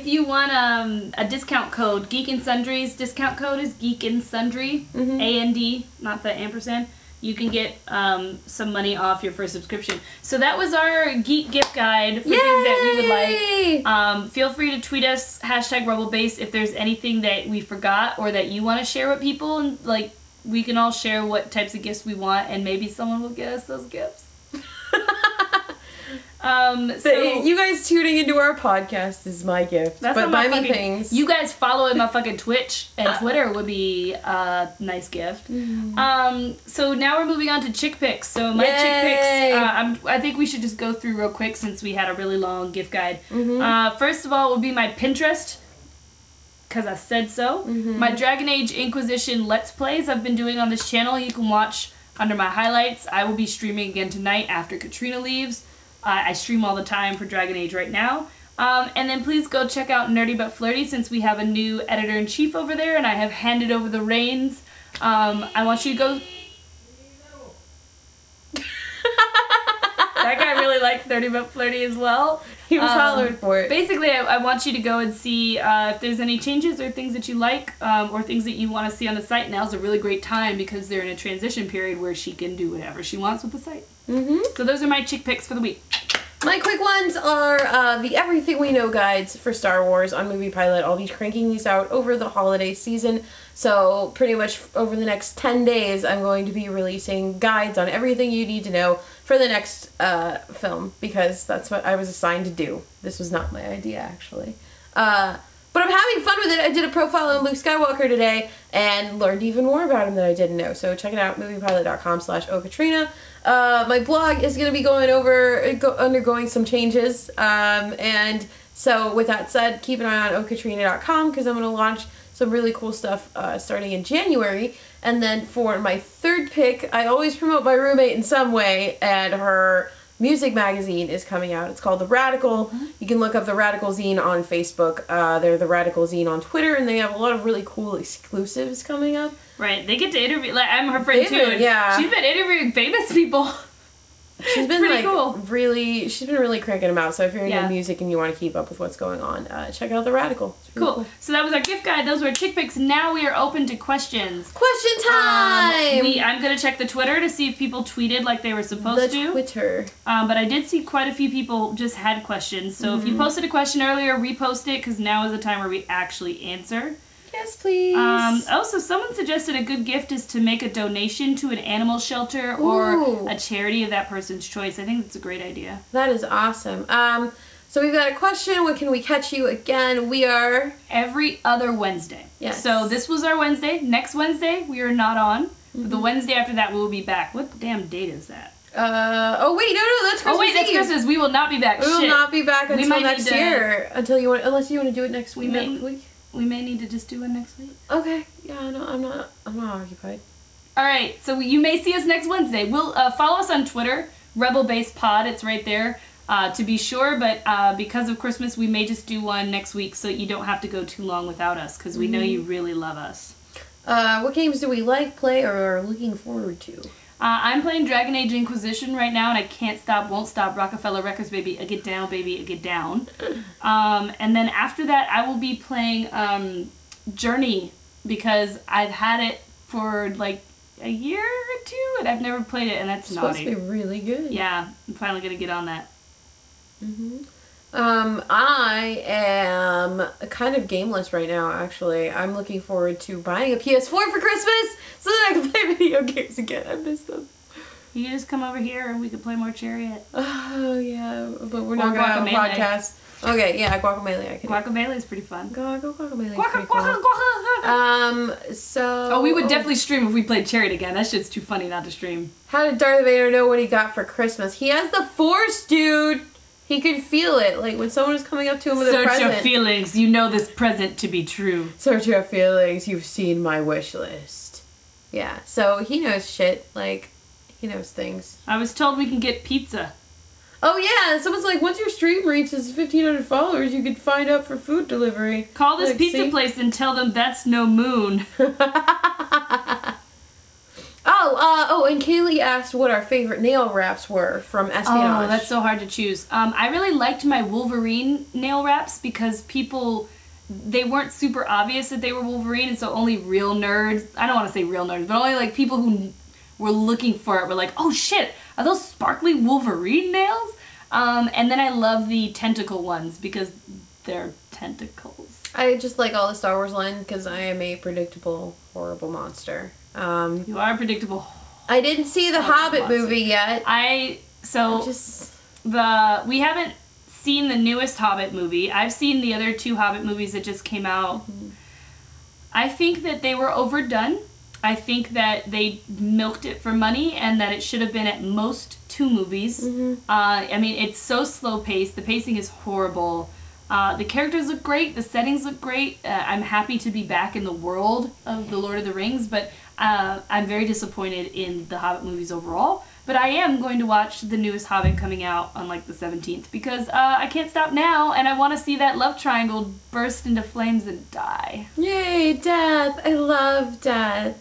you want a discount code, Geek and Sundry's discount code is Geek and Sundry, AND, not the ampersand. You can get some money off your first subscription. So that was our Geek gift guide for things that we would like. Feel free to tweet us, #RebelBase, if there's anything that we forgot or that you want to share with people. And, like, we can all share what types of gifts we want, and maybe someone will get us those gifts. So you guys tuning into our podcast is my gift. But buy me things. You guys following my fucking Twitch and Twitter would be a nice gift. So now we're moving on to chick picks. So my chick picks, I think we should just go through real quick since we had a really long gift guide. First of all will be my Pinterest, because I said so. My Dragon Age Inquisition Let's Plays I've been doing on this channel. You can watch under my highlights. I will be streaming again tonight after Katrina leaves. I stream all the time for Dragon Age right now. And then please go check out Nerdy But Flirty since we have a new editor-in-chief over there and I have handed over the reins. I want you to go... That guy really likes Nerdy But Flirty as well. He was hollering for it. Basically, I want you to go and see if there's any changes or things that you like or things that you want to see on the site. Now's a really great time because they're in a transition period where she can do whatever she wants with the site. So those are my chick picks for the week. My quick ones are the Everything We Know guides for Star Wars on Movie Pilot. I'll be cranking these out over the holiday season. So pretty much over the next 10 days, I'm going to be releasing guides on everything you need to know for the next film, because that's what I was assigned to do. This was not my idea, actually. But I'm having fun with it. I did a profile on Luke Skywalker today and learned even more about him that I didn't know. So check it out, moviepilot.com/OhCatrina. My blog is going to be undergoing some changes. And so with that said, keep an eye on OhCatrina.com because I'm going to launch some really cool stuff starting in January. And then for my third pick, I always promote my roommate in some way, and her music magazine is coming out. It's called The Radical. You can look up The Radical Zine on Facebook. They're The Radical Zine on Twitter, and they have a lot of really cool exclusives coming up. Right. They get to interview, like, I'm her friend too. She's been interviewing famous people. She's been pretty cool. She's been really cranking them out. So if you're into music and you want to keep up with what's going on, check out The Radical. Really cool. So that was our gift guide. Those were chick picks. Now we are open to questions. Question time! I'm going to check the Twitter to see if people tweeted like they were supposed to. The Twitter. But I did see quite a few people just had questions. So if you posted a question earlier, repost it, because now is the time where we actually answer. Yes, please. Also, someone suggested a good gift is to make a donation to an animal shelter or a charity of that person's choice. I think that's a great idea. That is awesome. So we've got a question. When can we catch you again? We are... Every other Wednesday. Yes. So this was our Wednesday. Next Wednesday, we are not on. But the Wednesday after that, we will be back. What damn date is that? Oh, wait, no, that's Christmas that's Eve. Christmas. We will not be back. We will not be back until next year. Unless you want to do it next week. We may need to just do one next week. Okay. Yeah, no, I'm not occupied. All right. So you may see us next Wednesday. We'll follow us on Twitter, Rebel Base Pod. It's right there to be sure. But because of Christmas, we may just do one next week so you don't have to go too long without us because we know you really love us. What games do we like, play, or are looking forward to? I'm playing Dragon Age Inquisition right now, and I can't stop, won't stop. Rockefeller Records, baby. I get down, baby. I get down. And then after that, I will be playing Journey because I've had it for like a year or two, and I've never played it, and that's it's naughty. Supposed to be really good. Yeah, I'm finally gonna get on that. I am kind of gameless right now, actually. I'm looking forward to buying a PS4 for Christmas so that I can play video games again. I miss them. You can just come over here and we can play more Chariot. Oh, yeah, but we're not going to have a podcast. Okay, yeah, Guacamelee. Guacamelee is pretty fun. Guacamelee is pretty fun. So... Oh, we would definitely stream if we played Chariot again. That shit's too funny not to stream. How did Darth Vader know what he got for Christmas? He has the Force, dude! He could feel it, like when someone is coming up to him with a present. Search your feelings, you know this present to be true. Search your feelings, you've seen my wish list. Yeah, so he knows shit, like, he knows things. I was told we can get pizza. Oh yeah, someone's like, once your stream reaches 1,500 followers, you can find out for food delivery. Call this pizza place and tell them that's no moon. And Kaylee asked what our favorite nail wraps were from Espionage. Oh, that's so hard to choose. I really liked my Wolverine nail wraps because they weren't super obvious that they were Wolverine, and so only real nerds, I don't want to say real nerds, but only like people who were looking for it were like, oh shit, are those sparkly Wolverine nails? And then I love the tentacle ones because they're tentacles. I just like all the Star Wars line because I am a predictable, horrible monster. You are predictable. I didn't see the Hobbit movie yet. We haven't seen the newest Hobbit movie. I've seen the other two Hobbit movies that just came out. I think that they were overdone. I think that they milked it for money and that it should have been at most 2 movies. I mean, it's so slow paced. The pacing is horrible. The characters look great. The settings look great. I'm happy to be back in the world of The Lord of the Rings, but I'm very disappointed in the Hobbit movies overall. But I am going to watch the newest Hobbit coming out on like the 17th because I can't stop now and I want to see that love triangle burst into flames and die. Yay, death. I love death.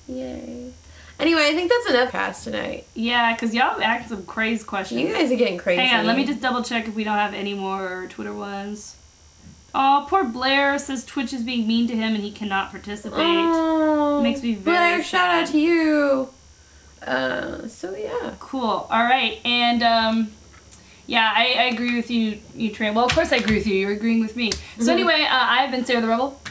Yay. Anyway, I think that's enough cast tonight. Yeah, because y'all asked some crazy questions. You guys are getting crazy. Hang on, let me just double check if we don't have any more Twitter ones. Oh, poor Blair says Twitch is being mean to him and he cannot participate. Oh, makes me very Blair, sad. shout out to you. So yeah. Cool. All right, and yeah, I agree with you, Tran. Well, of course I agree with you. You're agreeing with me. So anyway, I've been Sarah the Rebel.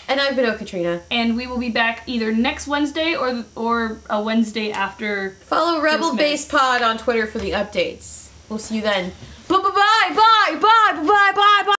And I've been OhCatrina. And we will be back either next Wednesday or a Wednesday after. Follow Rebel Base Pod on Twitter for the updates. We'll see you then. Bye bye bye bye bye bye bye bye.